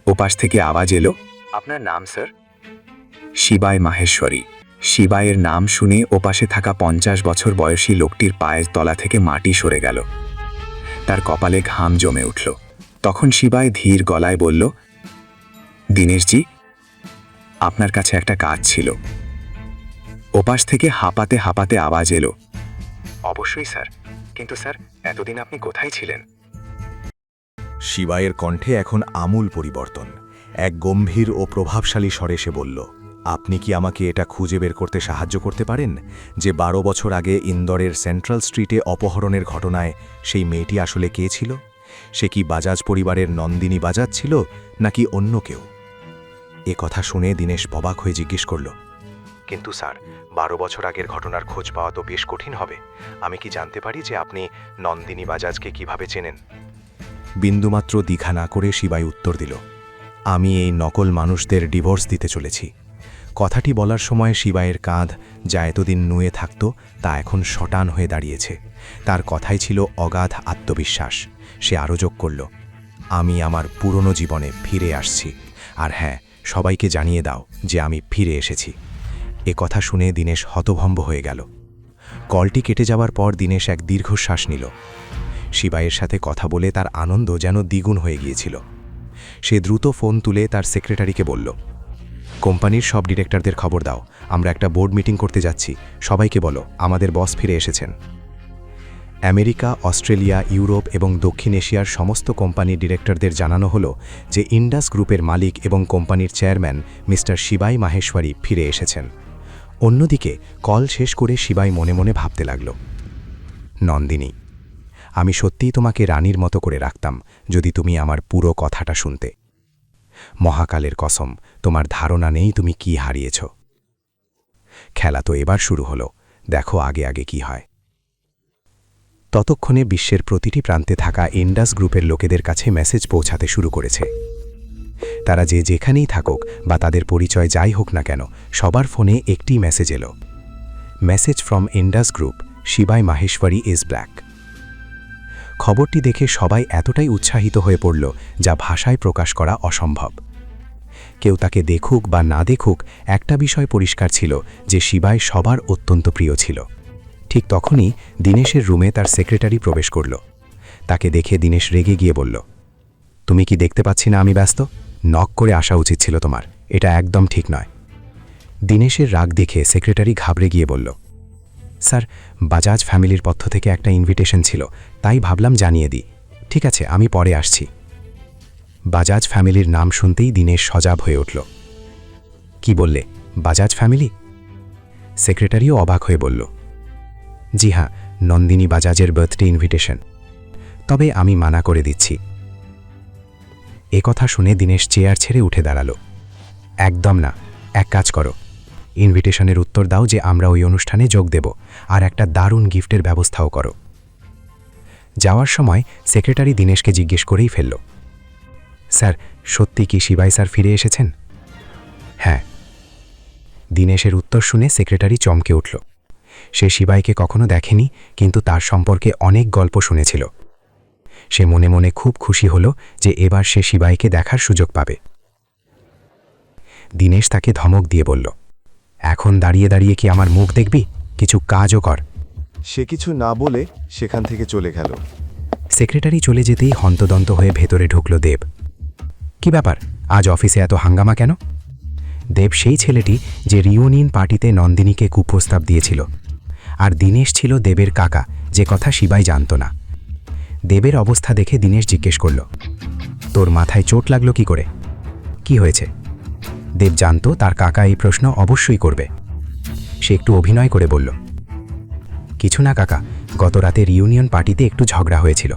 ওপাশ থেকে আওয়াজ এলো, আপনার নাম স্যার? শিবায় মাহেশ্বরী। শিবায়ের নাম শুনে ওপাশে থাকা 50 বছর বয়সী লোকটির পায়ের তলা থেকে মাটি সরে গেল। তার কপালে ঘাম জমে উঠল। তখন শিবায় ধীর গলায় বলল, দীনেশজি, আপনার কাছে একটা কাজ ছিল। ওপাশ থেকে হাঁপাতে হাঁপাতে আওয়াজ এলো, অবশ্যই স্যার, কিন্তু স্যার এতদিন আপনি কোথায় ছিলেন? শিবায়ের কণ্ঠে এখন আমূল পরিবর্তন। এক গম্ভীর ও প্রভাবশালী স্বরে সে বলল, আপনি কি আমাকে এটা খুঁজে বের করতে সাহায্য করতে পারেন যে 12 বছর আগে ইন্দোরের সেন্ট্রাল স্ট্রিটে অপহরণের ঘটনায় সেই মেয়েটি আসলে কে ছিল? সে কি বাজাজ পরিবারের নন্দিনী বাজাজ ছিল নাকি অন্য কেউ? এ কথা শুনে দীনেশ অবাক হয়ে জিজ্ঞেস করল, কিন্তু স্যার 12 বছর আগের ঘটনার খোঁজ পাওয়া তো বেশ কঠিন হবে। আমি কি জানতে পারি যে আপনি নন্দিনী বাজাজকে কিভাবে চেনেন? বিন্দুমাত্র দ্বিধা না করে শিবাই উত্তর দিল, আমি এই নকল মানুষদের ডিভোর্স দিতে চলেছি। কথাটি বলার সময় শিবায়ের কাঁধ, যা এতদিন নুয়ে থাকত, তা এখন শটান হয়ে দাঁড়িয়েছে। তার কথাই ছিল অগাধ আত্মবিশ্বাস। সে আরও যোগ করল, আমি আমার পুরনো জীবনে ফিরে আসছি, আর হ্যাঁ, সবাইকে জানিয়ে দাও যে আমি ফিরে এসেছি। এ কথা শুনে দীনেশ হতভম্ব হয়ে গেল। কলটি কেটে যাওয়ার পর দীনেশ এক দীর্ঘশ্বাস নিল। শিবায়ের সাথে কথা বলে তার আনন্দ যেন দ্বিগুণ হয়ে গিয়েছিল। সে দ্রুত ফোন তুলে তার সেক্রেটারিকে বলল, কোম্পানির সব ডিরেক্টরদের খবর দাও, আমরা একটা বোর্ড মিটিং করতে যাচ্ছি। সবাইকে বলো আমাদের বস ফিরে এসেছেন। আমেরিকা, অস্ট্রেলিয়া, ইউরোপ এবং দক্ষিণ এশিয়ার সমস্ত কোম্পানির ডিরেক্টরদের জানানো হলো যে ইন্ডাস গ্রুপের মালিক এবং কোম্পানির চেয়ারম্যান মিস্টার শিবাই মাহেশ্বরী ফিরে এসেছেন। অন্যদিকে কল শেষ করে শিবাই মনে মনে ভাবতে লাগল, নন্দিনী, আমি সত্যিই তোমাকে রানীর মতো করে রাখতাম যদি তুমি আমার পুরো কথাটা শুনতে। মহাকালের কসম, তোমার ধারণা নেই তুমি কি হারিয়েছ। খেলা তো এবার শুরু হলো, দেখো আগে আগে কি হয়। ততক্ষণে বিশ্বের প্রতিটি প্রান্তে থাকা ইন্ডাস গ্রুপের লোকেদের কাছে মেসেজ পৌঁছাতে শুরু করেছে। তারা যে যেখানেই থাকুক বা তাদের পরিচয় যাই হোক না কেন, সবার ফোনে একটি মেসেজ এলো, message from Indus group, Shibai Maheshwari is black. খবরটি দেখে সবাই এতটাই উৎসাহিত হয়ে পড়ল যা ভাষায় প্রকাশ করা অসম্ভব। কেউ তাকে দেখুক বা না দেখুক, একটা বিষয় পরিষ্কার ছিল যে শিবাই সবার অত্যন্ত প্রিয় ছিল। ঠিক তখনই দীনেশের রুমে তার সেক্রেটারি প্রবেশ করল। তাকে দেখে দীনেশ রেগে গিয়ে বলল, তুমি কি দেখতে পাচ্ছি না আমি ব্যস্ত? নক করে আসা উচিত ছিল তোমার, এটা একদম ঠিক নয়। দীনেশের রাগ দেখে সেক্রেটারি ঘাবড়ে গিয়ে বলল, স্যার, বাজাজ ফ্যামিলির পক্ষ থেকে একটা ইনভিটেশন ছিল, তাই ভাবলাম জানিয়ে দিই। ঠিক আছে, আমি পরে আসছি। বাজাজ ফ্যামিলির নাম শুনতেই দীনেশ সজাগ হয়ে উঠল। কি বললে, বাজাজ ফ্যামিলি? সেক্রেটারিও অবাক হয়ে বলল, জি হ্যাঁ, নন্দিনী বাজাজের বার্থডে ইনভিটেশন, তবে আমি মানা করে দিচ্ছি। এ কথা শুনে দীনেশ চেয়ার ছেড়ে উঠে দাঁড়াল। একদম না, এক কাজ করো, ইনভিটেশনের উত্তর দাও যে আমরা ওই অনুষ্ঠানে যোগ দেব, আর একটা দারুণ গিফটের ব্যবস্থাও করো। যাওয়ার সময় সেক্রেটারি দীনেশকে জিজ্ঞেস করেই ফেলল, স্যার, সত্যি কি শিবাই স্যার ফিরে এসেছেন? হ্যাঁ, দীনেশের উত্তর শুনে সেক্রেটারি চমকে উঠল। সে শিবাইকে কখনো দেখেনি, কিন্তু তার সম্পর্কে অনেক গল্প শুনেছিল। সে মনে মনে খুব খুশি হল যে এবার সে শিবাইকে দেখার সুযোগ পাবে। দীনেশ তাকে ধমক দিয়ে বলল, এখন দাঁড়িয়ে দাঁড়িয়ে কি আমার মুখ দেখবি? কিছু কাজও কর। সে কিছু না বলে সেখান থেকে চলে গেল। সেক্রেটারি চলে যেতেই হন্তদন্ত হয়ে ভেতরে ঢুকল দেব। কি ব্যাপার, আজ অফিসে এত হাঙ্গামা কেন? দেব সেই ছেলেটি যে রিউনিয়ন পার্টিতে নন্দিনীকে কুপ্রস্তাব দিয়েছিল, আর দীনেশ ছিল দেবের কাকা, যে কথা শিবাই জানত না। দেবের অবস্থা দেখে দীনেশ জিজ্ঞেস করল, তোর মাথায় চোট লাগলো কি করে? কি হয়েছে? দেব জানত তার কাকা এই প্রশ্ন অবশ্যই করবে। সে একটু অভিনয় করে বলল, কিছু না কাকা, গত রাতে রিউনিয়ন পার্টিতে একটু ঝগড়া হয়েছিল।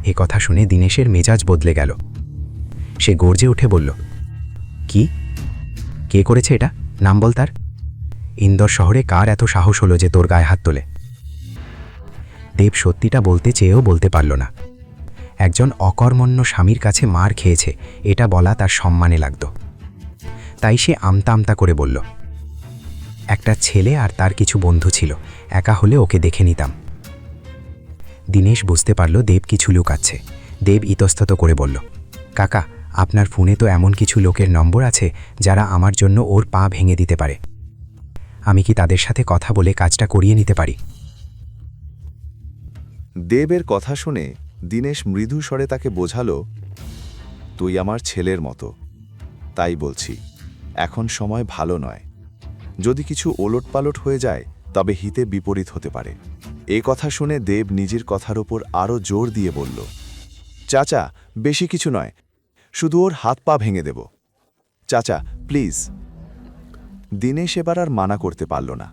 এ কথা শুনে দীনেশের মেজাজ বদলে গেল। সে গর্জে উঠে বলল, কি? কে করেছে এটা? নাম বল তার। ইন্দোর শহরে কার এত সাহস হলো যে তোর গায়ে হাত তোলে? দেব সত্যিটা বলতে চেয়েও বলতে পারল না। একজন অকর্মণ্য স্বামীর কাছে মার খেয়েছে, এটা বলা তার সম্মানে লাগত। তাই সে আমতা আমতা করে বলল, একটা ছেলে আর তার কিছু বন্ধু ছিল, একা হলে ওকে দেখে নিতাম। দীনেশ বুঝতে পারল দেব কিছু লুকাচ্ছে। দেব ইতস্তত করে বলল, কাকা, আপনার ফোনে তো এমন কিছু লোকের নম্বর আছে যারা আমার জন্য ওর পা ভেঙে দিতে পারে। আমি কি তাদের সাথে কথা বলে কাজটা করিয়ে নিতে পারি? দেবের কথা শুনে দীনেশ মৃদু স্বরে তাকে বোঝালো, তুই আমার ছেলের মতো, তাই বলছি এখন সময় ভালো নয়। যদি কিছু ওলটপালট হয়ে যায় তবে হিতে বিপরীত হতে পারে। এ কথা শুনে দেব নিজের কথার ওপর আরও জোর দিয়ে বলল, চাচা, বেশি কিছু নয়, শুধু ওর হাত পা ভেঙে দেব। চাচা প্লিজ। দীনেশ এবার আর মানা করতে পারল না।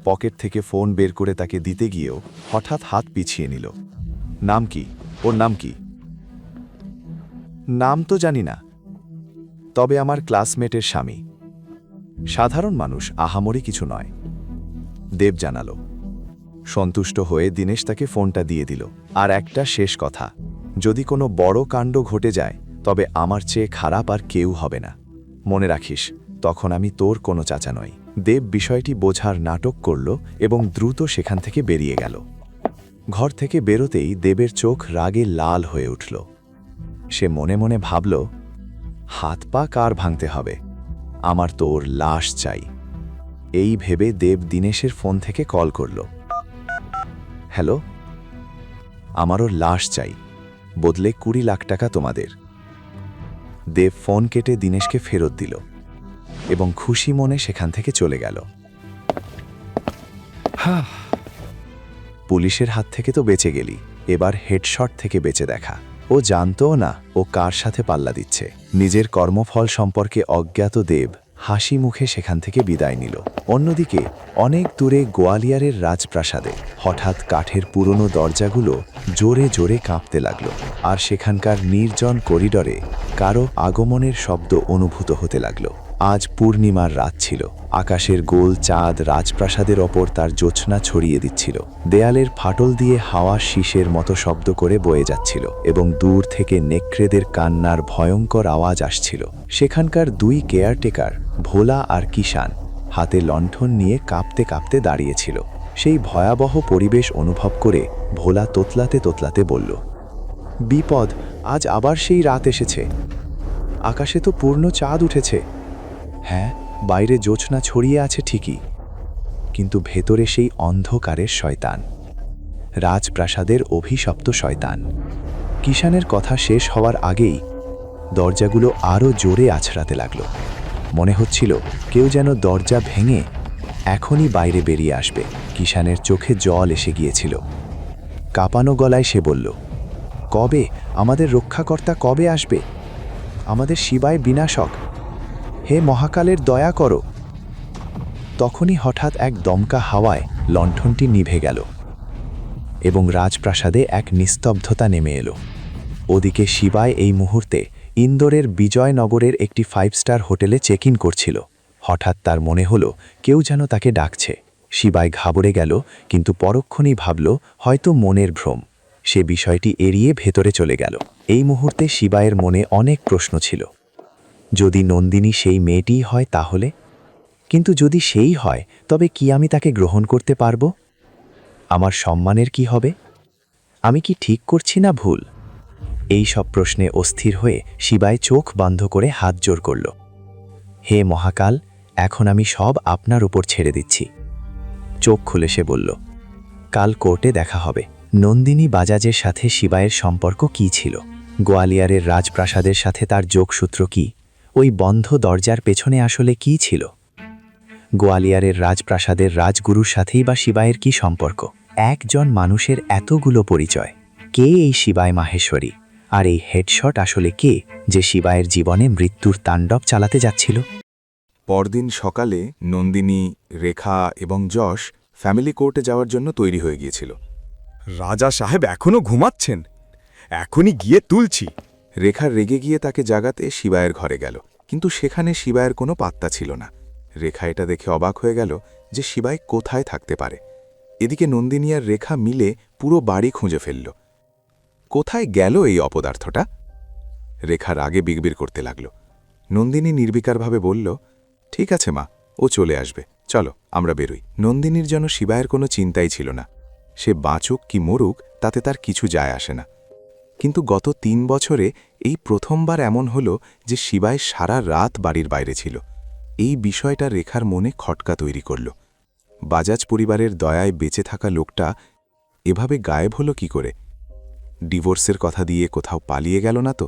পকেট থেকে ফোন বের করে তাকে দিতে গিয়েও হঠাৎ হাত পিছিয়ে নিল। নাম কি? ওর নাম কি? নাম তো জানি না, তবে আমার ক্লাসমেটের স্বামী। সাধারণ মানুষ, আহামরি কিছু নয়, দেব জানালো। সন্তুষ্ট হয়ে দীনেশ তাকে ফোনটা দিয়ে দিল। আর একটা শেষ কথা, যদি কোনো বড় কাণ্ড ঘটে যায় তবে আমার চেয়ে খারাপ আর কেউ হবে না। মনে রাখিস, তখন আমি তোর কোনো চাচা নই। দেব বিষয়টি বোঝার নাটক করল এবং দ্রুত সেখান থেকে বেরিয়ে গেল। ঘর থেকে বেরোতেই দেবের চোখ রাগে লাল হয়ে উঠল। সে মনে মনে ভাবল, হাত পা কার ভাঙতে হবে, আমার তো ওর লাশ চাই। এই ভেবে দেব দীনেশের ফোন থেকে কল করল। হ্যালো, আমার ওর লাশ চাই, বদলে 20 লাখ টাকা তোমাদের। দেব ফোন কেটে দীনেশকে ফেরত দিল এবং খুশি মনে সেখান থেকে চলে গেল। পুলিশের হাত থেকে তো বেঁচে গেলি, এবার হেডশট থেকে বেঁচে দেখা। ও জানতও না ও কার সাথে পাল্লা দিচ্ছে। নিজের কর্মফল সম্পর্কে অজ্ঞাত দেব হাসি মুখে সেখান থেকে বিদায় নিল। অন্যদিকে অনেক দূরে গোয়ালিয়রের রাজপ্রাসাদে হঠাৎ কাঠের পুরনো দরজাগুলো জোরে জোরে কাঁপতে লাগলো, আর সেখানকার নির্জন করিডরে কারো আগমনের শব্দ অনুভূত হতে লাগলো। আজ পূর্ণিমার রাত ছিল। আকাশের গোল চাঁদ রাজপ্রাসাদের ওপর তার জ্যোৎস্না ছড়িয়ে দিচ্ছিল। দেয়ালের ফাটল দিয়ে হাওয়া শীষের মতো শব্দ করে বয়ে যাচ্ছিল এবং দূর থেকে নেকড়েদের কান্নার ভয়ঙ্কর আওয়াজ আসছিল। সেখানকার 2 কেয়ারটেকার, ভোলা আর কিষান, হাতে লণ্ঠন নিয়ে কাঁপতে কাঁপতে দাঁড়িয়েছিল। সেই ভয়াবহ পরিবেশ অনুভব করে ভোলা তোতলাতে তোতলাতে বলল, বিপদ, আজ আবার সেই রাত এসেছে। আকাশে তো পূর্ণ চাঁদ উঠেছে। হ্যাঁ, বাইরে জ্যোৎস্না ছড়িয়ে আছে ঠিকই, কিন্তু ভেতরে সেই অন্ধকারের শয়তান, রাজপ্রাসাদের অভিশপ্ত শয়তান। কিষানের কথা শেষ হওয়ার আগেই দরজাগুলো আরও জোরে আছড়াতে লাগলো। মনে হচ্ছিল কেউ যেন দরজা ভেঙে এখনই বাইরে বেরিয়ে আসবে। কিষানের চোখে জল এসে গিয়েছিল। কাঁপানো গলায় সে বলল, কবে? আমাদের রক্ষাকর্তা কবে আসবে? আমাদের শিবায় বিনাশক, হে মহাকালের দয়া করো। তখনই হঠাৎ এক দমকা হাওয়ায় লণ্ঠনটি নিভে গেল এবং রাজপ্রাসাদে এক নিস্তব্ধতা নেমে এলো। ওদিকে শিবায় এই মুহূর্তে ইন্দোরের বিজয়নগরের একটি 5 স্টার হোটেলে চেক ইন করছিল। হঠাৎ তার মনে হলো কেউ যেন তাকে ডাকছে। শিবায় ঘাবড়ে গেল, কিন্তু পরক্ষণেই ভাবল হয়তো মনের ভ্রম। সে বিষয়টি এড়িয়ে ভেতরে চলে গেল। এই মুহূর্তে শিবায়ের মনে অনেক প্রশ্ন ছিল। যদি নন্দিনী সেই মেয়েটিই হয় তাহলে? কিন্তু যদি সেই হয় তবে কি আমি তাকে গ্রহণ করতে পারব? আমার সম্মানের কি হবে? আমি কি ঠিক করছি না ভুল? এই সব প্রশ্নে অস্থির হয়ে শিবায় চোখ বন্ধ করে হাত জোড় করল। হে মহাকাল, এখন আমি সব আপনার উপর ছেড়ে দিচ্ছি। চোখ খুলে সে বলল, কাল কোর্টে দেখা হবে। নন্দিনী বাজাজের সাথে শিবায়ের সম্পর্ক কি ছিল? গোয়ালিয়রের রাজপ্রাসাদের সাথে তার যোগসূত্র কি? ওই বন্ধ দরজার পেছনে আসলে কি ছিল? গোয়ালিয়রের রাজপ্রাসাদের রাজগুরুর সাথেই বা শিবায়ের কি সম্পর্ক? একজন মানুষের এতগুলো পরিচয়। কে এই শিবায় মাহেশ্বরী? আর এই হেডশট আসলে কে, যে শিবায়ের জীবনে মৃত্যুর তাণ্ডব চালাতে যাচ্ছিল? পরদিন সকালে নন্দিনী, রেখা এবং যশ ফ্যামিলি কোর্টে যাওয়ার জন্য তৈরি হয়ে গিয়েছিল। রাজা সাহেব এখনো ঘুমাচ্ছেন, এখনই গিয়ে তুলছি। রেখা রেগে গিয়ে তাকে জাগাতে শিবায়ের ঘরে গেল, কিন্তু সেখানে শিবায়ের কোনো পাত্তা ছিল না। রেখা এটা দেখে অবাক হয়ে গেল যে শিবায় কোথায় থাকতে পারে। এদিকে নন্দিনী আর রেখা মিলে পুরো বাড়ি খুঁজে ফেলল। কোথায় গেল এই অপদার্থটা? রেখা রাগে বিড়বিড় করতে লাগল। নন্দিনী নির্বিকারভাবে বলল, ঠিক আছে মা, ও চলে আসবে, চলো আমরা বেরোই। নন্দিনীর যেন শিবায়ের কোনো চিন্তাই ছিল না। সে বাঁচুক কি মরুক তাতে তার কিছু যায় আসে না। কিন্তু গত 3 বছরে এই প্রথমবার এমন হল যে শিবায় সারা রাত বাড়ির বাইরে ছিল। এই বিষয়টা রেখার মনে খটকা তৈরি করল। বাজাজ পরিবারের দয়ায় বেঁচে থাকা লোকটা এভাবে গায়েব হলো কি করে? ডিভোর্সের কথা দিয়ে কোথাও পালিয়ে গেল না তো?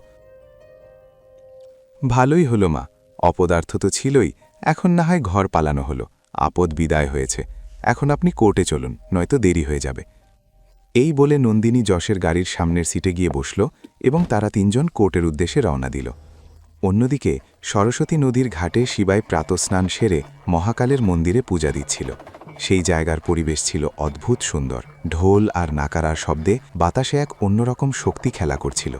ভালোই হলো মা, অপদার্থ তো ছিলই, এখন না হয় ঘর পালানো হলো। আপদ বিদায় হয়েছে, এখন আপনি কোর্টে চলুন, নয়তো দেরি হয়ে যাবে। এই বলে নন্দিনী যশের গাড়ির সামনের সিটে গিয়ে বসল এবং তারা 3 জন কোর্টের উদ্দেশ্যে রওনা দিল। অন্যদিকে সরস্বতী নদীর ঘাটে শিবায় প্রাতস্নান সেরে মহাকালের মন্দিরে পূজা দিচ্ছিল। সেই জায়গার পরিবেশ ছিল অদ্ভুত সুন্দর। ঢোল আর নাকারার শব্দে বাতাসে এক অন্যরকম শক্তি খেলা করছিল।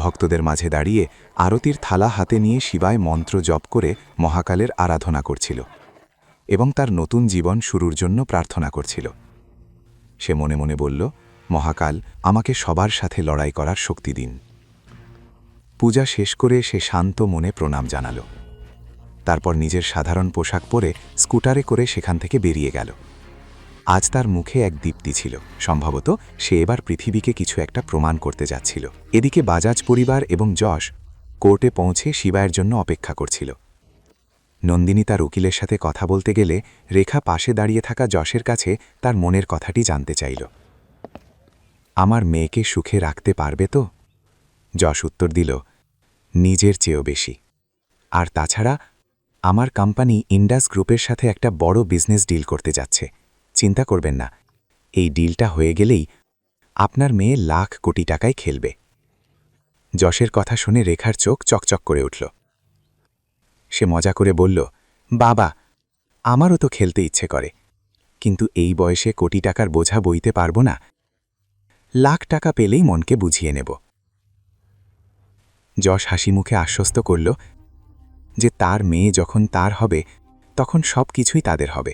ভক্তদের মাঝে দাঁড়িয়ে আরতির থালা হাতে নিয়ে শিবায় মন্ত্র জপ করে মহাকালের আরাধনা করছিল এবং তার নতুন জীবন শুরুর জন্য প্রার্থনা করছিল। সে মনে মনে বলল, মহাকাল, আমাকে সবার সাথে লড়াই করার শক্তি দিন। পূজা শেষ করে সে শান্ত মনে প্রণাম জানাল। তারপর নিজের সাধারণ পোশাক পরে স্কুটারে করে সেখান থেকে বেরিয়ে গেল। আজ তার মুখে এক দীপ্তি ছিল, সম্ভবত সে এবার পৃথিবীকে কিছু একটা প্রমাণ করতে যাচ্ছিল। এদিকে বাজাজ পরিবার এবং যশ কোর্টে পৌঁছে শিবায়ের জন্য অপেক্ষা করছিল। নন্দিনী তার উকিলের সাথে কথা বলতে গেলে রেখা পাশে দাঁড়িয়ে থাকা যশের কাছে তার মনের কথাটি জানতে চাইল। আমার মেয়েকে সুখে রাখতে পারবে তো? যশ উত্তর দিল, নিজের চেয়েও বেশি। আর তাছাড়া আমার কোম্পানি ইন্ডাস গ্রুপের সাথে একটা বড় বিজনেস ডিল করতে যাচ্ছে। চিন্তা করবেন না, এই ডিলটা হয়ে গেলেই আপনার মেয়ে লাখ কোটি টাকায় খেলবে। যশের কথা শুনে রেখার চোখ চকচক করে উঠল। সে মজা করে বলল, বাবা, আমারও তো খেলতে ইচ্ছে করে, কিন্তু এই বয়সে কোটি টাকার বোঝা বইতে পারব না। লাখ টাকা পেলেই মনকে বুঝিয়ে নেব। যশ হাসি মুখে আশ্বস্ত করল যে তার মেয়ে যখন তার হবে তখন সব কিছুই তাদের হবে।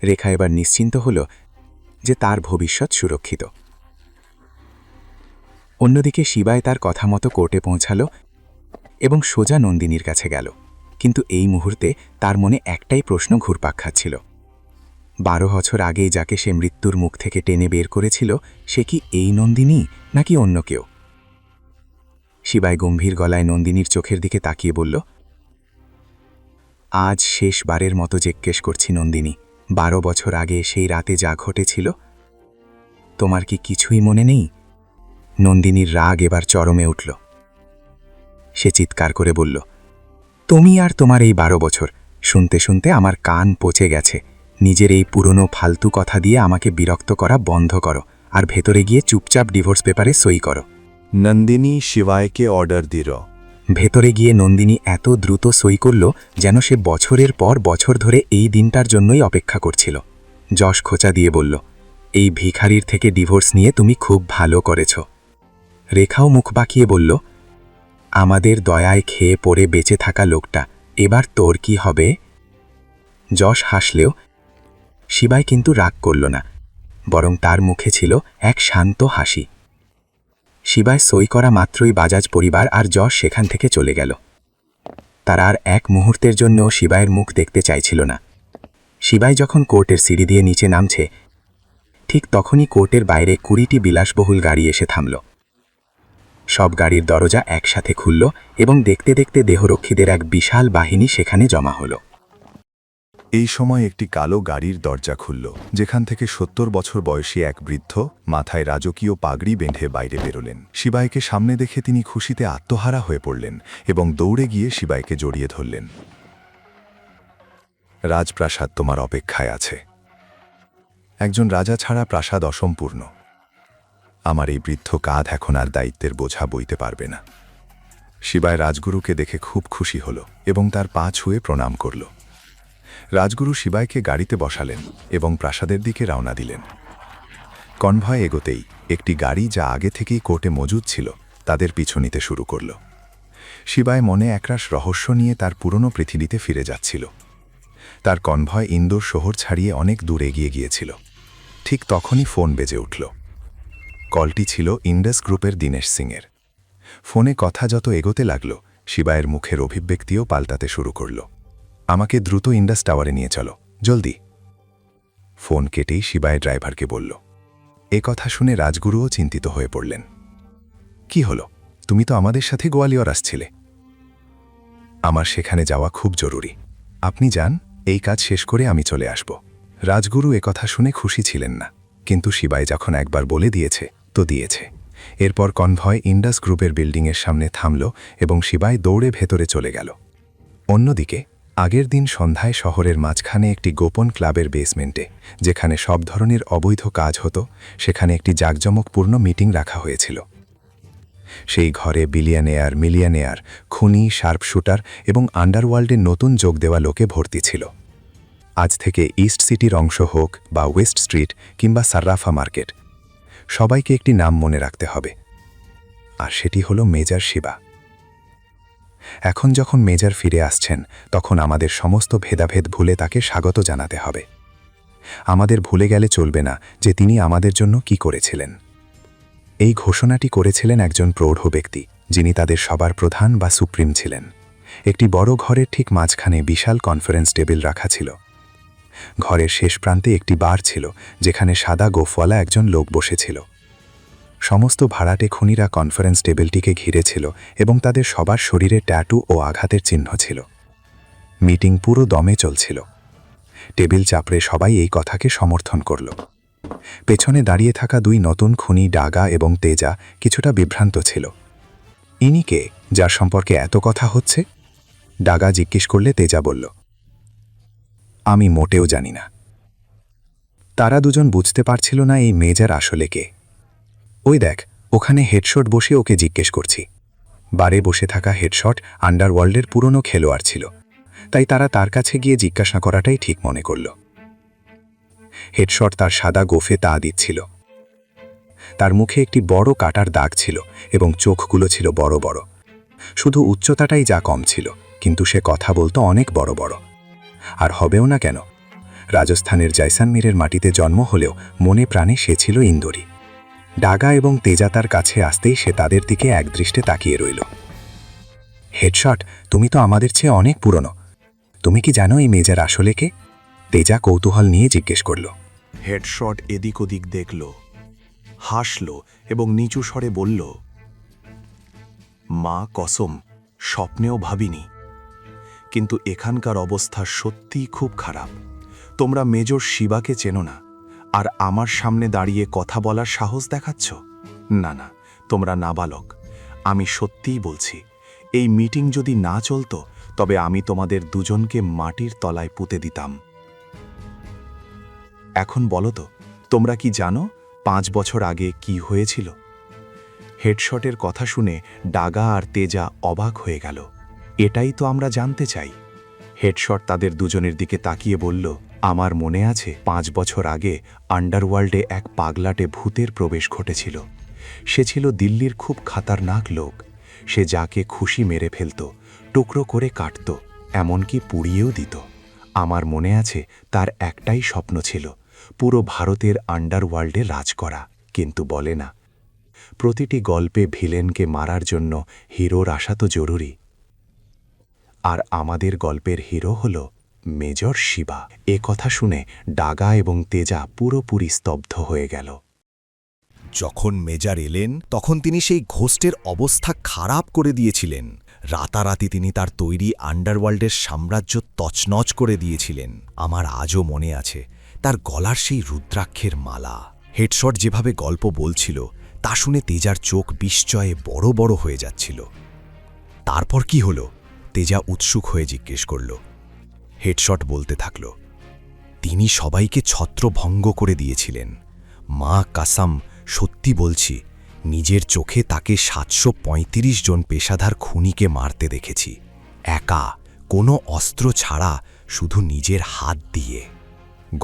রেখা এবার নিশ্চিন্ত হল যে তার ভবিষ্যৎ সুরক্ষিত। অন্যদিকে শিবায় তার কথা মতো কোর্টে পৌঁছাল এবং সোজা নন্দিনীর কাছে গেল। কিন্তু এই মুহূর্তে তার মনে একটাই প্রশ্ন ঘুরপাক খাচ্ছিল। 12 বছর আগেই যাকে সে মৃত্যুর মুখ থেকে টেনে বের করেছিল, সে কি এই নন্দিনী নাকি অন্য কেউ? শিবায় গম্ভীর গলায় নন্দিনীর চোখের দিকে তাকিয়ে বলল, আজ শেষবারের মতো জিজ্ঞেস করছি নন্দিনী, 12 বছর আগে সেই রাতে যা ঘটেছিল, তোমার কি কিছুই মনে নেই? নন্দিনীর রাগ এবার চরমে উঠল। সে চিৎকার করে বলল, তুমি আর তোমার এই 12 বছর, শুনতে শুনতে আমার কান পচে গেছে। নিজের এই পুরনো ফালতু কথা দিয়ে আমাকে বিরক্ত করা বন্ধ করো আর ভেতরে গিয়ে চুপচাপ ডিভোর্স পেপারে সই করো। নন্দিনী শিবায়কে অর্ডার দিল। ভেতরে গিয়ে নন্দিনী এত দ্রুত সই করল যেন সে বছরের পর বছর ধরে এই দিনটার জন্যই অপেক্ষা করছিল। যশ খোঁচা দিয়ে বলল, এই ভিখারির থেকে ডিভোর্স নিয়ে তুমি খুব ভালো করেছ। রেখাও মুখ বাঁকিয়ে বলল, আমাদের দয়ায় খেয়ে পড়ে বেঁচে থাকা লোকটা, এবার তোর কি হবে? যশ হাসলেও শিবায় কিন্তু রাগ করল না, বরং তার মুখে ছিল এক শান্ত হাসি। শিবায় সই করা মাত্রই বাজাজ পরিবার আর যশ সেখান থেকে চলে গেল। তারা আর এক মুহূর্তের জন্য শিবাইয়ের মুখ দেখতে চাইছিল না। শিবাই যখন কোর্টের সিঁড়ি দিয়ে নিচে নামছে, ঠিক তখনই কোর্টের বাইরে 20টি বিলাসবহুল গাড়ি এসে থামল। সব গাড়ির দরজা একসাথে খুলল এবং দেখতে দেখতে দেহরক্ষীদের এক বিশাল বাহিনী সেখানে জমা হলো। এই সময় একটি কালো গাড়ির দরজা খুলল, যেখান থেকে 70 বছর বয়সী এক বৃদ্ধ মাথায় রাজকীয় পাগড়ি বেঁধে বাইরে বেরোলেন। শিবাইকে সামনে দেখে তিনি খুশিতে আত্মহারা হয়ে পড়লেন এবং দৌড়ে গিয়ে শিবাইকে জড়িয়ে ধরলেন। রাজপ্রাসাদ তোমার অপেক্ষায় আছে। একজন রাজা ছাড়া প্রাসাদ অসম্পূর্ণ। আমার এই বৃদ্ধ কাঁধ এখন আর দায়িত্বের বোঝা বইতে পারবে না। শিবাই রাজগুরুকে দেখে খুব খুশি হল এবং তার পা ছুঁয়ে প্রণাম করল। রাজগুরু শিবাইকে গাড়িতে বসালেন এবং প্রাসাদের দিকে রওনা দিলেন। কনভয় এগোতেই একটি গাড়ি যা আগে থেকেই কোর্টে মজুদ ছিল তাদের পিছু নিতে শুরু করল। শিবাই মনে একরাশ রহস্য নিয়ে তার পুরনো পৃথিবীতে ফিরে যাচ্ছিল। তার কনভয় ইন্দোর শহর ছাড়িয়ে অনেক দূর এগিয়ে গিয়েছিল। ঠিক তখনই ফোন বেজে উঠল। কলটি ছিল ইন্ডাস গ্রুপের দীনেশ সিংয়ের। ফোনে কথা যত এগোতে লাগল, শিবাইয়ের মুখের অভিব্যক্তিও পাল্টাতে শুরু করল। আমাকে দ্রুত ইন্ডাস টাওয়ারে নিয়ে চলো, জলদি। ফোন কেটেই শিবাই ড্রাইভারকে বলল। এ কথা শুনে রাজগুরুও চিন্তিত হয়ে পড়লেন। কি হলো? তুমি তো আমাদের সাথে গোয়ালিয়র আসছিলে। আমার সেখানে যাওয়া খুব জরুরি। আপনি যান, এই কাজ শেষ করে আমি চলে আসব। রাজগুরু একথা শুনে খুশি ছিলেন না, কিন্তু শিবাই যখন একবার বলে দিয়েছে তো দিয়েছে। এরপর কনভয় ইন্ডাস গ্রুপের বিল্ডিংয়ের সামনে থামল এবং শিবাই দৌড়ে ভেতরে চলে গেল। অন্যদিকে আগের দিন সন্ধ্যায় শহরের মাঝখানে একটি গোপন ক্লাবের বেসমেন্টে, যেখানে সব ধরনের অবৈধ কাজ হতো, সেখানে একটি জাঁকজমকপূর্ণ মিটিং রাখা হয়েছিল। সেই ঘরে বিলিয়নেয়ার, মিলিয়নেয়ার, খুনি, শার্পশুটার এবং আন্ডারওয়ার্ল্ডের নতুন যোগ দেওয়া লোকে ভর্তি ছিল। আজ থেকে ইস্ট সিটির অংশ হোক বা ওয়েস্ট স্ট্রিট কিংবা সার্রাফা মার্কেট, সবাইকে একটি নাম মনে রাখতে হবে, আর সেটি হলো মেজর শিবা। এখন যখন মেজর ফিরে আসছেন, তখন আমাদের সমস্ত ভেদাভেদ ভুলে তাকে স্বাগত জানাতে হবে। আমাদের ভুলে গেলে চলবে না যে তিনি আমাদের জন্য কি করেছিলেন। এই ঘোষণাটি করেছিলেন একজন প্রৌঢ় ব্যক্তি, যিনি তাদের সবার প্রধান বা সুপ্রিম ছিলেন। একটি বড় ঘরের ঠিক মাঝখানে বিশাল কনফারেন্স টেবিল রাখা ছিল। ঘরের শেষ প্রান্তে একটি বার ছিল, যেখানে সাদা গোফওয়ালা একজন লোক বসেছিল। সমস্ত ভাড়াটে খুনিরা কনফারেন্স টেবিলটিকে ঘিরেছিল এবং তাদের সবার শরীরে ট্যাটু ও আঘাতের চিহ্ন ছিল। মিটিং পুরো দমে চলছিল। টেবিল চাপড়ে সবাই এই কথাকে সমর্থন করল। পেছনে দাঁড়িয়ে থাকা দুই নতুন খুনি ডাগা এবং তেজা কিছুটা বিভ্রান্ত ছিল। ইনি কে, যার সম্পর্কে এত কথা হচ্ছে? ডাগা জিজ্ঞেস করলে তেজা বলল, আমি মোটেও জানি না। তারা দুজন বুঝতে পারছিল না এই মেজর আসলে কে। ওই দেখ, ওখানে হেডশট বসে ওকে জিজ্ঞেস করছি। বারে বসে থাকা হেডশট আন্ডারওয়ার্ল্ডের পুরনো খেলোয়াড় ছিল, তাই তারা তার কাছে গিয়ে জিজ্ঞাসা করাটাই ঠিক মনে করল। হেডশট তার সাদা গোফে তা দিচ্ছিল। তার মুখে একটি বড় কাটার দাগ ছিল এবং চোখগুলো ছিল বড় বড়। শুধু উচ্চতাটাই যা কম ছিল, কিন্তু সে কথা বলতো অনেক বড় বড়। আর হবেও না কেন? রাজস্থানের জয়সালমীরের মাটিতে জন্ম হলেও মনে প্রাণে সে ছিল ইন্দোরী। ডাগা এবং তেজা তার কাছে আসতেই সে তাদের দিকে একদৃষ্টে তাকিয়ে রইল। হেডশট, তুমি তো আমাদের চেয়ে অনেক পুরনো। তুমি কি জানো এই মেজর আসলে কে? তেজা কৌতূহল নিয়ে জিজ্ঞেস করল। হেডশট এদিক ওদিক দেখল, হাসল এবং নিচু স্বরে বলল, মা কসম, স্বপ্নেও ভাবিনি। কিন্তু এখানকার অবস্থা সত্যিই খুব খারাপ। তোমরা মেজর শিবাকে চেনো না, আর আমার সামনে দাঁড়িয়ে কথা বলার সাহস দেখাচ্ছ? না না, তোমরা নাবালক। আমি সত্যিই বলছি, এই মিটিং যদি না চলতো, তবে আমি তোমাদের দুজনকে মাটির তলায় পুঁতে দিতাম। এখন বলো তো, তোমরা কি জানো 5 বছর আগে কি হয়েছিল? হেডশটের কথা শুনে ডাগা আর তেজা অবাক হয়ে গেল। এটাই তো আমরা জানতে চাই। হেডশট তাদের দুজনের দিকে তাকিয়ে বলল, আমার মনে আছে 5 বছর আগে আন্ডারওয়ার্ল্ডে এক পাগলাটে ভূতের প্রবেশ ঘটেছিল। সে ছিল দিল্লির খুব খাতারনাক লোক। সে যাকে খুশি মেরে ফেলত, টুকরো করে কাটত, এমনকি পুড়িয়েও দিত। আমার মনে আছে তার একটাই স্বপ্ন ছিল, পুরো ভারতের আন্ডারওয়ার্ল্ডে রাজ করা। কিন্তু বলে না, প্রতিটি গল্পে ভিলেনকে মারার জন্য হিরোর আসা তো জরুরি। আর আমাদের গল্পের হিরো হল মেজর শিবা। এ কথা শুনে ডাগা এবং তেজা পুরোপুরি স্তব্ধ হয়ে গেল। যখন মেজর এলেন তখন তিনি সেই ঘোস্টের অবস্থা খারাপ করে দিয়েছিলেন। রাতারাতি তিনি তার তৈরি আন্ডারওয়ার্ল্ডের সাম্রাজ্য তছনছ করে দিয়েছিলেন। আমার আজও মনে আছে তার গলার সেই রুদ্রাক্ষের মালা। হেডশট যেভাবে গল্প বলছিল তা শুনে তেজার চোখ বিস্ময়ে বড় বড় হয়ে যাচ্ছিল। তারপর কি হলো? তেজা উৎসুক হয়ে জিজ্ঞেস করল। হেডশট বলতে থাকল, তিনি সবাইকে ছত্রভঙ্গ করে দিয়েছিলেন। মা কাসাম, সত্যি বলছি, নিজের চোখে তাকে 735 জন পেশাদার খুনিকে মারতে দেখেছি, একা, কোনো অস্ত্র ছাড়া, শুধু নিজের হাত দিয়ে।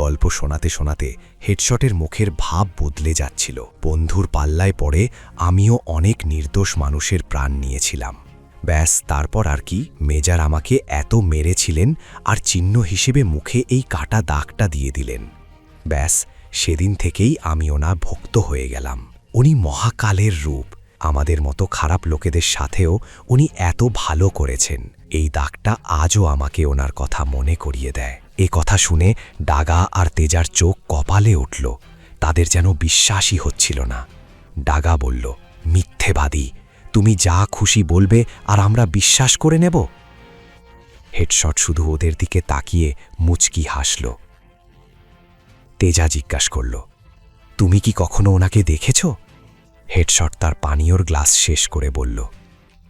গল্প শোনাতে শোনাতে হেডশটের মুখের ভাব বদলে যাচ্ছিল। বন্ধুর পাল্লায় পড়ে আমিও অনেক নির্দোষ মানুষের প্রাণ নিয়েছিলাম। ব্যাস, তারপর আর কি, মেজর আমাকে এত মেরেছিলেন আর চিহ্ন হিসেবে মুখে এই কাটা দাগটা দিয়ে দিলেন। ব্যাস, সেদিন থেকেই আমি ওনার ভক্ত হয়ে গেলাম। উনি মহাকালের রূপ। আমাদের মতো খারাপ লোকেদের সাথেও উনি এত ভালো করেছেন। এই দাগটা আজও আমাকে ওনার কথা মনে করিয়ে দেয়। এ কথা শুনে ডাগা আর তেজার চোখ কপালে উঠল। তাদের যেন বিশ্বাসই হচ্ছিল না। ডাগা বলল, মিথ্যেবাদী, তুমি যা খুশি বলবে আর আমরা বিশ্বাস করে নেব। হেডশট শুধু ওদের দিকে তাকিয়ে মুচকি হাসল। তেজা জিজ্ঞাসা করল, তুমি কি কখনো ওনাকে দেখেছ? হেডশট তার পানীয়র গ্লাস শেষ করে বলল,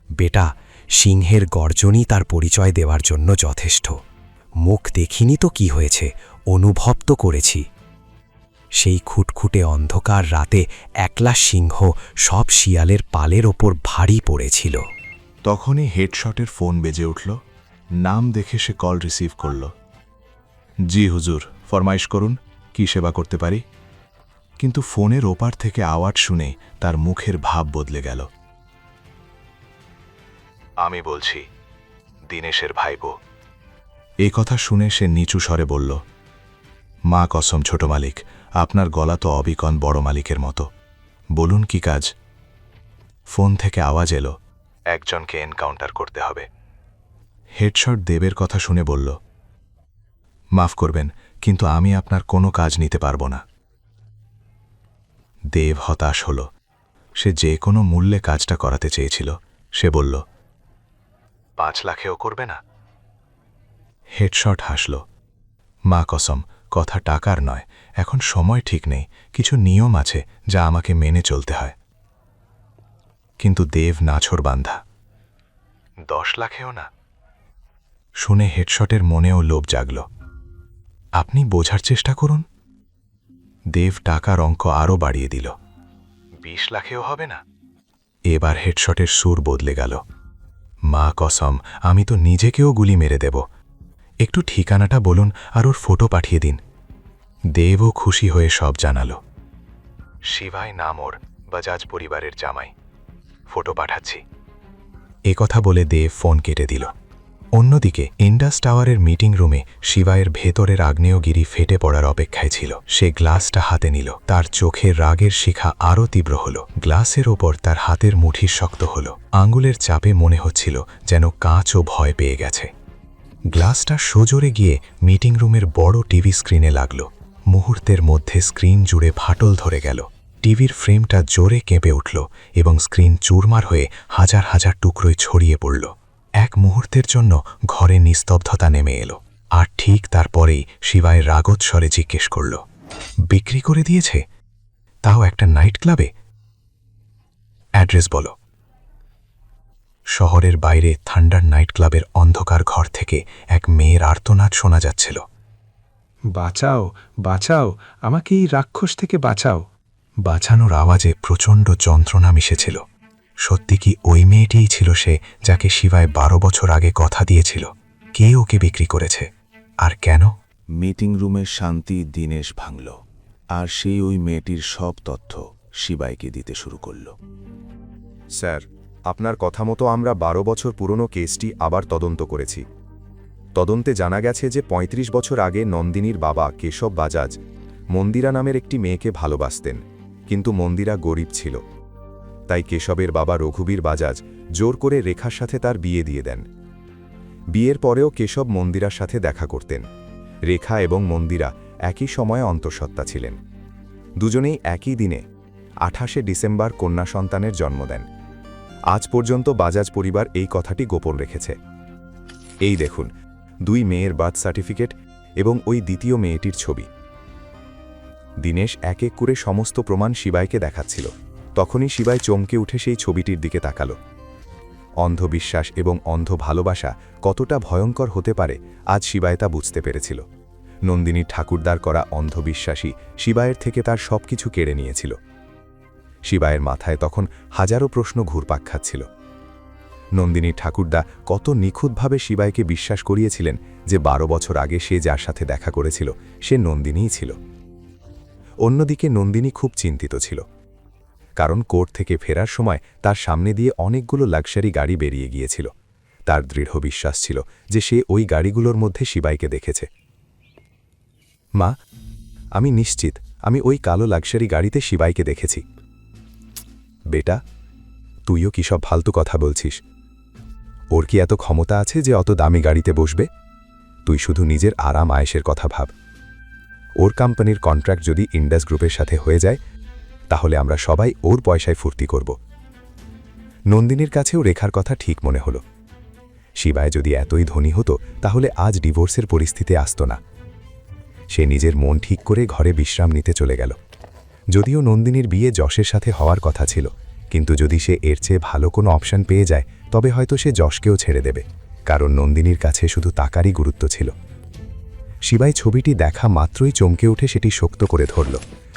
বেটা, সিংহের গর্জনই তার পরিচয় দেওয়ার জন্য যথেষ্ট। মুখ দেখিনি তো কি হয়েছে, অনুভব তো করেছি। সেই খুটখুটে অন্ধকার রাতে একলা সিংহ সব শিয়ালের পালের ওপর ভারী পড়েছিল। তখনই হেডশটের ফোন বেজে উঠল। নাম দেখে সে কল রিসিভ করল। জি হুজুর, ফরমাইশ করুন, কি সেবা করতে পারি? কিন্তু ফোনের ওপার থেকে আওয়াজ শুনে তার মুখের ভাব বদলে গেল। আমি বলছি, দীনেশের ভাইপো। এই কথা শুনে সে নিচু স্বরে বলল, মা কসম ছোট মালিক, আপনার গলা তো অবিকন বড় মালিকের মতো। বলুন কি কাজ? ফোন থেকে আওয়াজ এলো, একজনকে এনকাউন্টার করতে হবে। হেডশট দেবের কথা শুনে বলল, মাফ করবেন, কিন্তু আমি আপনার কোনো কাজ নিতে পারব না। দেব হতাশ হল। সে যে কোনো মূল্যে কাজটা করাতে চেয়েছিল। সে বলল, 5 লাখেও করবে না? হেডশট হাসল, মা কসম, কথা টাকার নয়, এখন সময় ঠিক নেই, কিছু নিয়ম আছে যা আমাকে মেনে চলতে হয়। কিন্তু দেব নাছোড়বান্ধা। 10 লাখেও না? শুনে হেডশটের মনেও লোভ জাগল। আপনি বোঝার চেষ্টা করুন। দেব টাকার অঙ্ক আরও বাড়িয়ে দিল। 20 লাখেও হবে না? এবার হেডশটের সুর বদলে গেল। মা কসম, আমি তো নিজেকেও গুলি মেরে দেব। একটু ঠিকানাটা বলুন আর ওর ফটো পাঠিয়ে দিন। দেবও খুশি হয়ে সব জানালো। শিবাই নাম ওর, বাজাজ পরিবারের জামাই। ফটো পাঠাচ্ছি। এ কথা বলে দেব ফোন কেটে দিল। অন্যদিকে ইন্ডাস টাওয়ারের মিটিং রুমে শিবায়ের ভেতরের আগ্নেয়গিরি ফেটে পড়ার অপেক্ষায় ছিল। সে গ্লাসটা হাতে নিল। তার চোখের রাগের শিখা আরও তীব্র হল। গ্লাসের ওপর তার হাতের মুঠি শক্ত হল। আঙ্গুলের চাপে মনে হচ্ছিল যেন কাঁচও ভয় পেয়ে গেছে। গ্লাসটা সোজোরে গিয়ে মিটিং রুমের বড় টিভি স্ক্রিনে লাগল। মুহূর্তের মধ্যে স্ক্রিন জুড়ে ফাটল ধরে গেল। টিভির ফ্রেমটা জোরে কেঁপে উঠল এবং স্ক্রিন চুরমার হয়ে হাজার হাজার টুকরোয় ছড়িয়ে পড়ল। এক মুহূর্তের জন্য ঘরে নিস্তব্ধতা নেমে এলো। আর ঠিক তারপরেই শিবায় রাগত স্বরে জিজ্ঞেস করল, বিক্রি করে দিয়েছে? তাও একটা নাইট ক্লাবে? অ্যাড্রেস বলো। শহরের বাইরে থান্ডার নাইট ক্লাবের অন্ধকার ঘর থেকে এক মেয়ের আর্তনাদ শোনা যাচ্ছিল। বাঁচাও, বাঁচাও, আমাকে এই রাক্ষস থেকে বাঁচাও। বাঁচানোর আওয়াজে প্রচণ্ড যন্ত্রণা মিশেছিল। সত্যি কি ওই মেয়েটিই ছিল সে যাকে শিবায় 12 বছর আগে কথা দিয়েছিল? কে ওকে বিক্রি করেছে আর কেন? মিটিং রুমের শান্তি দীনেশ ভাঙল, আর সেই ওই মেয়েটির সব তথ্য শিবাইকে দিতে শুরু করল। স্যার, আপনার কথা মতো আমরা 12 বছর পুরনো কেসটি আবার তদন্ত করেছি। তদন্তে জানা গেছে যে 35 বছর আগে নন্দিনীর বাবা কেশব বাজাজ মন্দিরা নামের একটি মেয়েকে ভালোবাসতেন, কিন্তু মন্দিরা গরিব ছিল। তাই কেশবের বাবা রঘুবীর বাজাজ জোর করে রেখার সাথে তার বিয়ে দিয়ে দেন। বিয়ের পরেও কেশব মন্দিরার সাথে দেখা করতেন। রেখা এবং মন্দিরা একই সময়ে অন্তঃসত্ত্বা ছিলেন। দুজনেই একই দিনে 28শে ডিসেম্বর কন্যা সন্তানের জন্ম দেন। আজ পর্যন্ত বাজাজ পরিবার এই কথাটি গোপন রেখেছে। এই দেখুন, 2 মেয়ের বার্থ সার্টিফিকেট এবং ওই দ্বিতীয় মেয়েটির ছবি। দীনেশ এক এক করে সমস্ত প্রমাণ শিবাইকে দেখাচ্ছিল। তখনই শিবাই চমকে উঠে সেই ছবিটির দিকে তাকালো। অন্ধবিশ্বাস এবং অন্ধ ভালোবাসা কতটা ভয়ঙ্কর হতে পারে আজ শিবাই তা বুঝতে পেরেছিল। নন্দিনীর ঠাকুরদার করা অন্ধবিশ্বাসী শিবাইয়ের থেকে তার সবকিছু কেড়ে নিয়েছিল। শিবাইয়ের মাথায় তখন হাজারো প্রশ্ন ঘুরপাক খাচ্ছিল। নন্দিনীর ঠাকুরদা কত নিখুঁতভাবে শিবাইকে বিশ্বাস করিয়েছিলেন যে 12 বছর আগে সে যার সাথে দেখা করেছিল সে নন্দিনীই ছিল। অন্যদিকে নন্দিনী খুব চিন্তিত ছিল, কারণ কোর্ট থেকে ফেরার সময় তার সামনে দিয়ে অনেকগুলো লাক্সারি গাড়ি বেরিয়ে গিয়েছিল। তার দৃঢ় বিশ্বাস ছিল যে সে ওই গাড়িগুলোর মধ্যে শিবাইকে দেখেছে। মা, আমি নিশ্চিত আমি ওই কালো লাক্সারি গাড়িতে শিবাইকে দেখেছি। বেটা, তুইও কি সব ফালতু কথা বলছিস? ওর কি এত ক্ষমতা আছে যে অত দামি গাড়িতে বসবে? তুই শুধু নিজের আরাম আয়েশের কথা ভাব। ওর কোম্পানির কন্ট্রাক্ট যদি ইন্ডাস গ্রুপের সাথে হয়ে যায় তাহলে আমরা সবাই ওর পয়সায় ফুর্তি করব। নন্দিনীর কাছেও রেখার কথা ঠিক মনে হলো। শিবাই যদি এতই ধনী হতো তাহলে আজ ডিভোর্সের পরিস্থিতি আসতো না। সে নিজের মন ঠিক করে ঘরে বিশ্রাম নিতে চলে গেল। যদিও নন্দিনীর বিয়ে যশের সাথে হওয়ার কথা ছিল, কিন্তু যদি সে এর চেয়ে ভালো কোনো অপশন পেয়ে যায় তবে হয়তো সে যশকেও ছেড়ে দেবে, কারণ নন্দিনীর কাছে শুধু টাকারই গুরুত্ব ছিল। শিবাই ছবিটি দেখা মাত্রই চমকে উঠে সেটি শক্ত করে ধরল,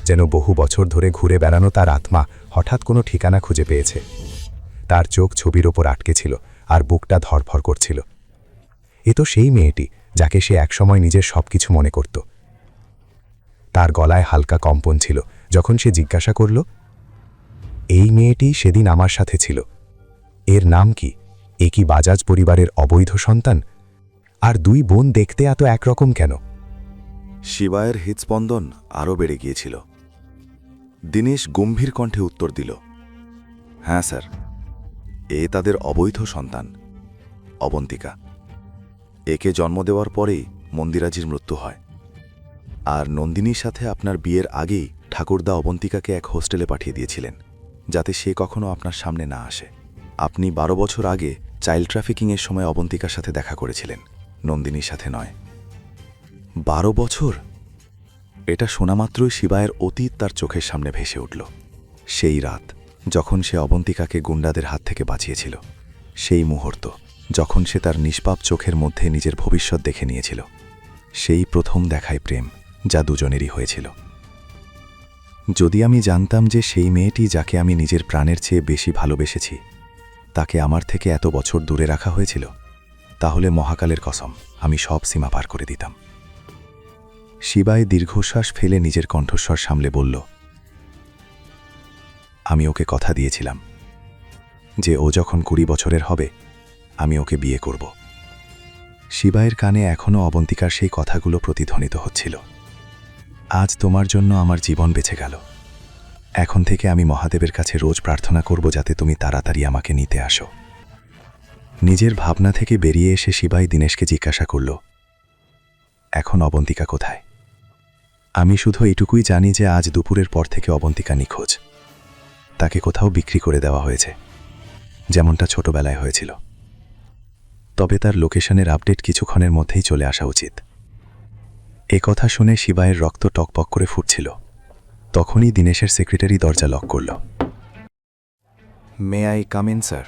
যেন বহু বছর ধরে ঘুরে বেড়ানো তার আত্মা হঠাৎ কোনো ঠিকানা খুঁজে পেয়েছে। তার চোখ ছবির ওপর আটকে ছিল আর বুকটা ধড়ফড় করছিল। এ তো সেই মেয়েটি যাকে সে একসময় নিজের সবকিছু মনে করত। তার গলায় হালকা কম্পন ছিল যখন সে জিজ্ঞাসা করল, এই মেয়েটি সেদিন আমার সাথে ছিল, এর নাম কি? এ কি বাজাজ পরিবারের অবৈধ সন্তান? আর 2 বোন দেখতে এত একরকম কেন? শিবায়ের হৃৎস্পন্দন আরও বেড়ে গিয়েছিল। দীনেশ গম্ভীর কণ্ঠে উত্তর দিল, হ্যাঁ স্যার, এ তাদের অবৈধ সন্তান, অবন্তিকা। একে জন্ম দেওয়ার পরেই মন্দিরাজির মৃত্যু হয়। আর নন্দিনীর সাথে আপনার বিয়ের আগেই ঠাকুরদা অবন্তিকাকে এক হোস্টেলে পাঠিয়ে দিয়েছিলেন, যাতে সে কখনো আপনার সামনে না আসে। আপনি 12 বছর আগে চাইল্ড ট্রাফিকিংয়ের সময় অবন্তিকার সাথে দেখা করেছিলেন, নন্দিনীর সাথে নয়। 12 বছর! এটা শোনা মাত্রই শিবায়ের অতীত তার চোখের সামনে ভেসে উঠল। সেই রাত যখন সে অবন্তিকাকে গুন্ডাদের হাত থেকে বাঁচিয়েছিল, সেই মুহূর্ত যখন সে তার নিষ্পাপ চোখের মধ্যে নিজের ভবিষ্যৎ দেখে নিয়েছিল, সেই প্রথম দেখায় প্রেম যা দুজনেরই হয়েছিল। যদি আমি জানতাম যে সেই মেয়েটি যাকে আমি নিজের প্রাণের চেয়ে বেশি ভালোবেসেছি তাকে আমার থেকে এত বছর দূরে রাখা হয়েছিল, তাহলে মহাকালের কসম আমি সব সীমা পার করে দিতাম। শিবাই দীর্ঘশ্বাস ফেলে নিজের কণ্ঠস্বর সামলে বলল, আমি ওকে কথা দিয়েছিলাম যে ও যখন 20 বছরের হবে আমি ওকে বিয়ে করব। শিবাইয়ের কানে এখনও অবন্তিকার সেই কথাগুলো প্রতিধ্বনিত হচ্ছিল। আজ তোমার জন্য আমার জীবন বেঁচে গেল। এখন থেকে আমি মহাদেবের কাছে রোজ প্রার্থনা করব যাতে তুমি তাড়াতাড়ি আমাকে নিতে আসো। নিজের ভাবনা থেকে বেরিয়ে এসে শিবাই দীনেশকে জিজ্ঞাসা করল, এখন অবন্তিকা কোথায়? আমি শুধু এটুকুই জানি যে আজ দুপুরের পর থেকে অবন্তিকা নিখোঁজ। তাকে কোথাও বিক্রি করে দেওয়া হয়েছে, যেমনটা ছোটবেলায় হয়েছিল। তবে তার লোকেশনের আপডেট কিছুক্ষণের মধ্যেই চলে আসা উচিত। এ কথা শুনে শিবায়ের রক্ত টকপক করে ফুটছিল। তখনই দীনেশের সেক্রেটারি দরজা লক করল। May I come in sir?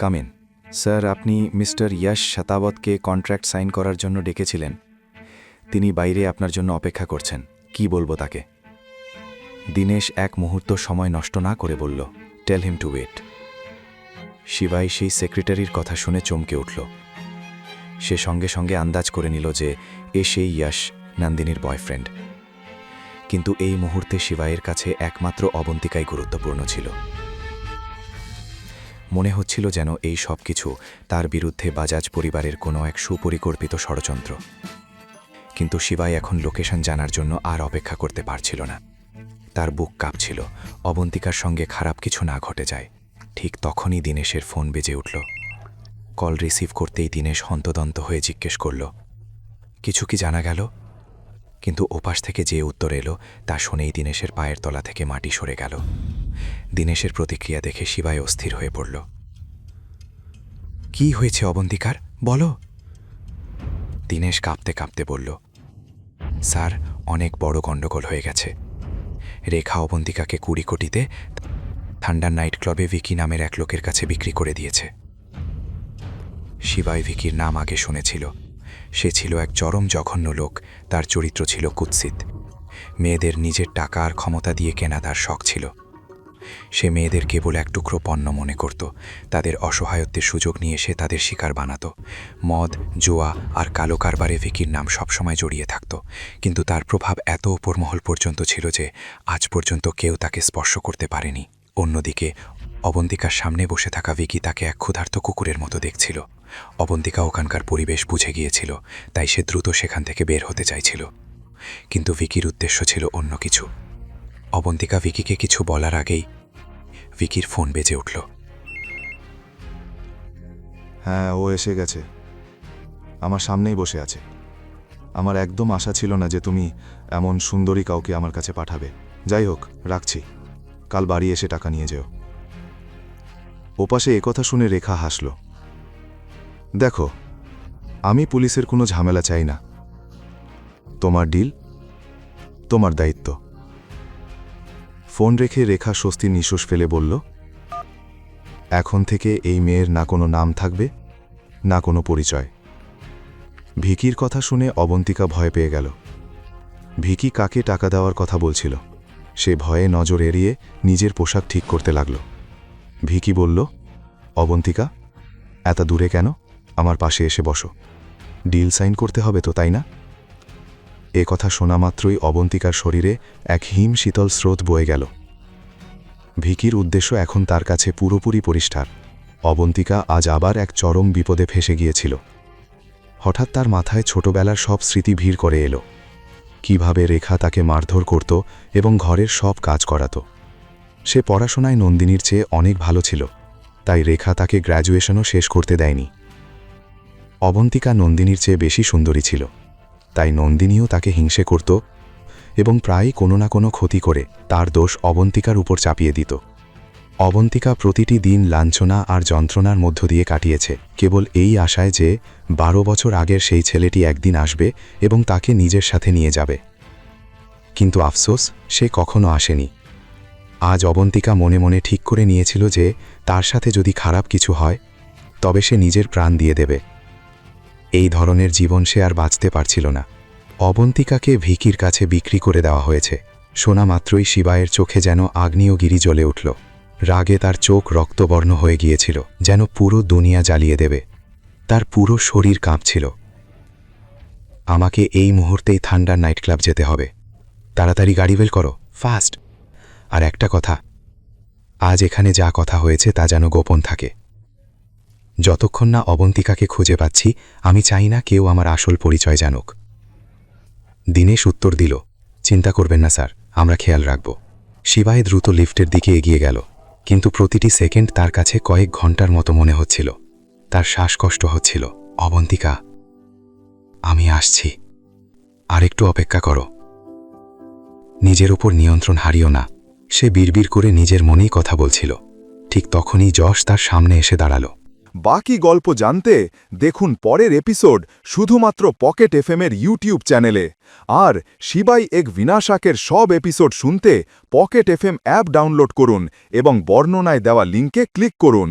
Come in. Sir, আপনি মিস্টার ইয়াশ শতাবতকে কন্ট্রাক্ট সাইন করার জন্য ডেকেছিলেন। তিনি বাইরে আপনার জন্য অপেক্ষা করছেন। কি বলবো তাকে? দীনেশ এক মুহূর্ত সময় নষ্ট না করে বলল, টেল হিম টু ওয়েট। শিবাই সেই সেক্রেটারির কথা শুনে চমকে উঠল। সে সঙ্গে সঙ্গে আন্দাজ করে নিল যে এ সেই ইয়াশ, নন্দিনীর বয়ফ্রেন্ড। কিন্তু এই মুহূর্তে শিবাইয়ের কাছে একমাত্র অবন্তিকাই গুরুত্বপূর্ণ ছিল। মনে হচ্ছিল যেন এই সব কিছু তার বিরুদ্ধে বাজাজ পরিবারের কোনো এক সুপরিকল্পিত ষড়যন্ত্র। কিন্তু শিবাই এখন লোকেশন জানার জন্য আর অপেক্ষা করতে পারছিল না। তার বুক কাঁপছিল অবন্তিকার সঙ্গে খারাপ কিছু না ঘটে যায়। ঠিক তখনই দীনেশের ফোন বেজে উঠল। কল রিসিভ করতেই দীনেশ হন্তদন্ত হয়ে জিজ্ঞেস করল, কিছু কি জানা গেল? কিন্তু ওপাশ থেকে যে উত্তর এলো তা শুনেই দীনেশের পায়ের তলা থেকে মাটি সরে গেল। দীনেশের প্রতিক্রিয়া দেখে শিবাই অস্থির হয়ে পড়ল। কি হয়েছে অবন্তিকার, বলো। দীনেশ কাঁপতে কাঁপতে বলল, স্যার, অনেক বড় গণ্ডগোল হয়ে গেছে। রেখা অবন্তিকাকে 20 কোটিতে থান্ডার নাইট ক্লাবে ভিকি নামের এক লোকের কাছে বিক্রি করে দিয়েছে। শিবাই ভিকির নাম আগে শুনেছিল। সে ছিল এক চরম জঘন্য লোক, তার চরিত্র ছিল কুৎসিত। মেয়েদের নিজের টাকা আর ক্ষমতা দিয়ে কেনা তার শখ ছিল। সে মেয়েদের কেবল এক টুকরো পণ্য মনে করত, তাদের অসহায়ত্বের সুযোগ নিয়ে সে তাদের শিকার বানাত। মদ, জুয়া আর কালো কারবারে ভিকির নাম সবসময় জড়িয়ে থাকত, কিন্তু তার প্রভাব এত ওপর মহল পর্যন্ত ছিল যে আজ পর্যন্ত কেউ তাকে স্পর্শ করতে পারেনি। অন্যদিকে অবন্তিকার সামনে বসে থাকা ভিকি তাকে এক ক্ষুধার্ত কুকুরের মতো দেখছিল। অবন্তিকা ওখানকার পরিবেশ বুঝে গিয়েছিল, তাই সে দ্রুত সেখান থেকে বের হতে চাইছিল। কিন্তু ভিকির উদ্দেশ্য ছিল অন্য কিছু। অবন্তিকা ভিকিকে কিছু বলার আগেই ভিকির ফোন বেজে উঠল। হ্যাঁ, ও এসে গেছে, আমার সামনেই বসে আছে। আমার একদম আশা ছিল না যে তুমি এমন সুন্দরী কাউকে আমার কাছে পাঠাবে। যাই হোক, রাখছি, কাল বাড়ি এসে টাকা নিয়ে যেও। ওপাশে একথা শুনে রেখা হাসল। দেখো, আমি পুলিশের কোনো ঝামেলা চাই না। তোমার ডিল, তোমার দায়িত্ব। ফোন রেখে রেখা স্বস্তির নিঃশ্বাস ফেলে বলল, এখন থেকে এই মেয়ের না কোনো নাম থাকবে, না কোনো পরিচয়। ভিকির কথা শুনে অবন্তিকা ভয় পেয়ে গেল। ভিকি কাকে টাকা দেওয়ার কথা বলছিল? সে ভয়ে নজর এড়িয়ে নিজের পোশাক ঠিক করতে লাগল। ভিকি বলল, অবন্তিকা, এত দূরে কেন? আমার পাশে এসে বসো। ডিল সাইন করতে হবে তো, তাই না? এ কথা শোনা মাত্রই অবন্তিকার শরীরে এক হিম শীতল স্রোত বয়ে গেল। ভিকির উদ্দেশ্য এখন তার কাছে পুরোপুরি পরিষ্কার। অবন্তিকা আজ আবার এক চরম বিপদে ফেসে গিয়েছিল। হঠাৎ তার মাথায় ছোটবেলার সব স্মৃতি ভিড় করে এলো। কিভাবে রেখা তাকে মারধর করত এবং ঘরের সব কাজ করাত। সে পড়াশোনায় নন্দিনীর চেয়ে অনেক ভালো ছিল, তাই রেখা তাকে গ্র্যাজুয়েশনও শেষ করতে দেয়নি। অবন্তিকা নন্দিনীর চেয়ে বেশি সুন্দরী ছিল, তাই নন্দিনীও তাকে হিংসে করত এবং প্রায়ই কোনো না কোনো ক্ষতি করে তার দোষ অবন্তিকার উপর চাপিয়ে দিত। অবন্তিকা প্রতিটি দিন লাঞ্ছনা আর যন্ত্রণার মধ্য দিয়ে কাটিয়েছে, কেবল এই আশায় যে 12 বছর আগের সেই ছেলেটি একদিন আসবে এবং তাকে নিজের সাথে নিয়ে যাবে। কিন্তু আফসোস, সে কখনো আসেনি। আজ অবন্তিকা মনে মনে ঠিক করে নিয়েছিল যে তার সাথে যদি খারাপ কিছু হয় তবে সে নিজের প্রাণ দিয়ে দেবে। এই ধরনের জীবন সে আর বাঁচতে পারছিল না। অবন্তিকাকে ভিকির কাছে বিক্রি করে দেওয়া হয়েছে। শোনা মাত্রই শিবায়ের চোখে যেন আগ্নেয়গিরি জ্বলে উঠল। রাগে তার চোখ রক্তবর্ণ হয়ে গিয়েছিল, যেন পুরো দুনিয়া জ্বালিয়ে দেবে। তার পুরো শরীর কাঁপছিল। আমাকে এই মুহূর্তেই থান্ডার নাইট ক্লাব যেতে হবে। তাড়াতাড়ি গাড়ি বের করো, ফাস্ট। আর একটা কথা, আজ এখানে যা কথা হয়েছে তা যেন গোপন থাকে। যতক্ষণ না অবন্তিকাকে খুঁজে পাচ্ছি, আমি চাই না কেউ আমার আসল পরিচয় জানুক। দীনেশ উত্তর দিল, চিন্তা করবেন না স্যার, আমরা খেয়াল রাখব। শিবায় দ্রুত লিফটের দিকে এগিয়ে গেল, কিন্তু প্রতিটি সেকেন্ড তার কাছে কয়েক ঘন্টার মতো মনে হচ্ছিল। তার শ্বাসকষ্ট হচ্ছিল। অবন্তিকা, আমি আসছি, আরেকটু অপেক্ষা করো। নিজের উপর নিয়ন্ত্রণ হারিও না, সে বিড়বিড় করে নিজের মনেই কথা বলছিল। ঠিক তখনই যশ তার সামনে এসে দাঁড়াল। বাকি গল্প জানতে দেখুন পরের এপিসোড শুধুমাত্র পকেট এফএমের ইউটিউব চ্যানেলে। আর শিবাই এক বিনাশাকের সব এপিসোড শুনতে পকেট এফএম অ্যাপ ডাউনলোড করুন এবং বর্ণনায় দেওয়া লিঙ্কে ক্লিক করুন।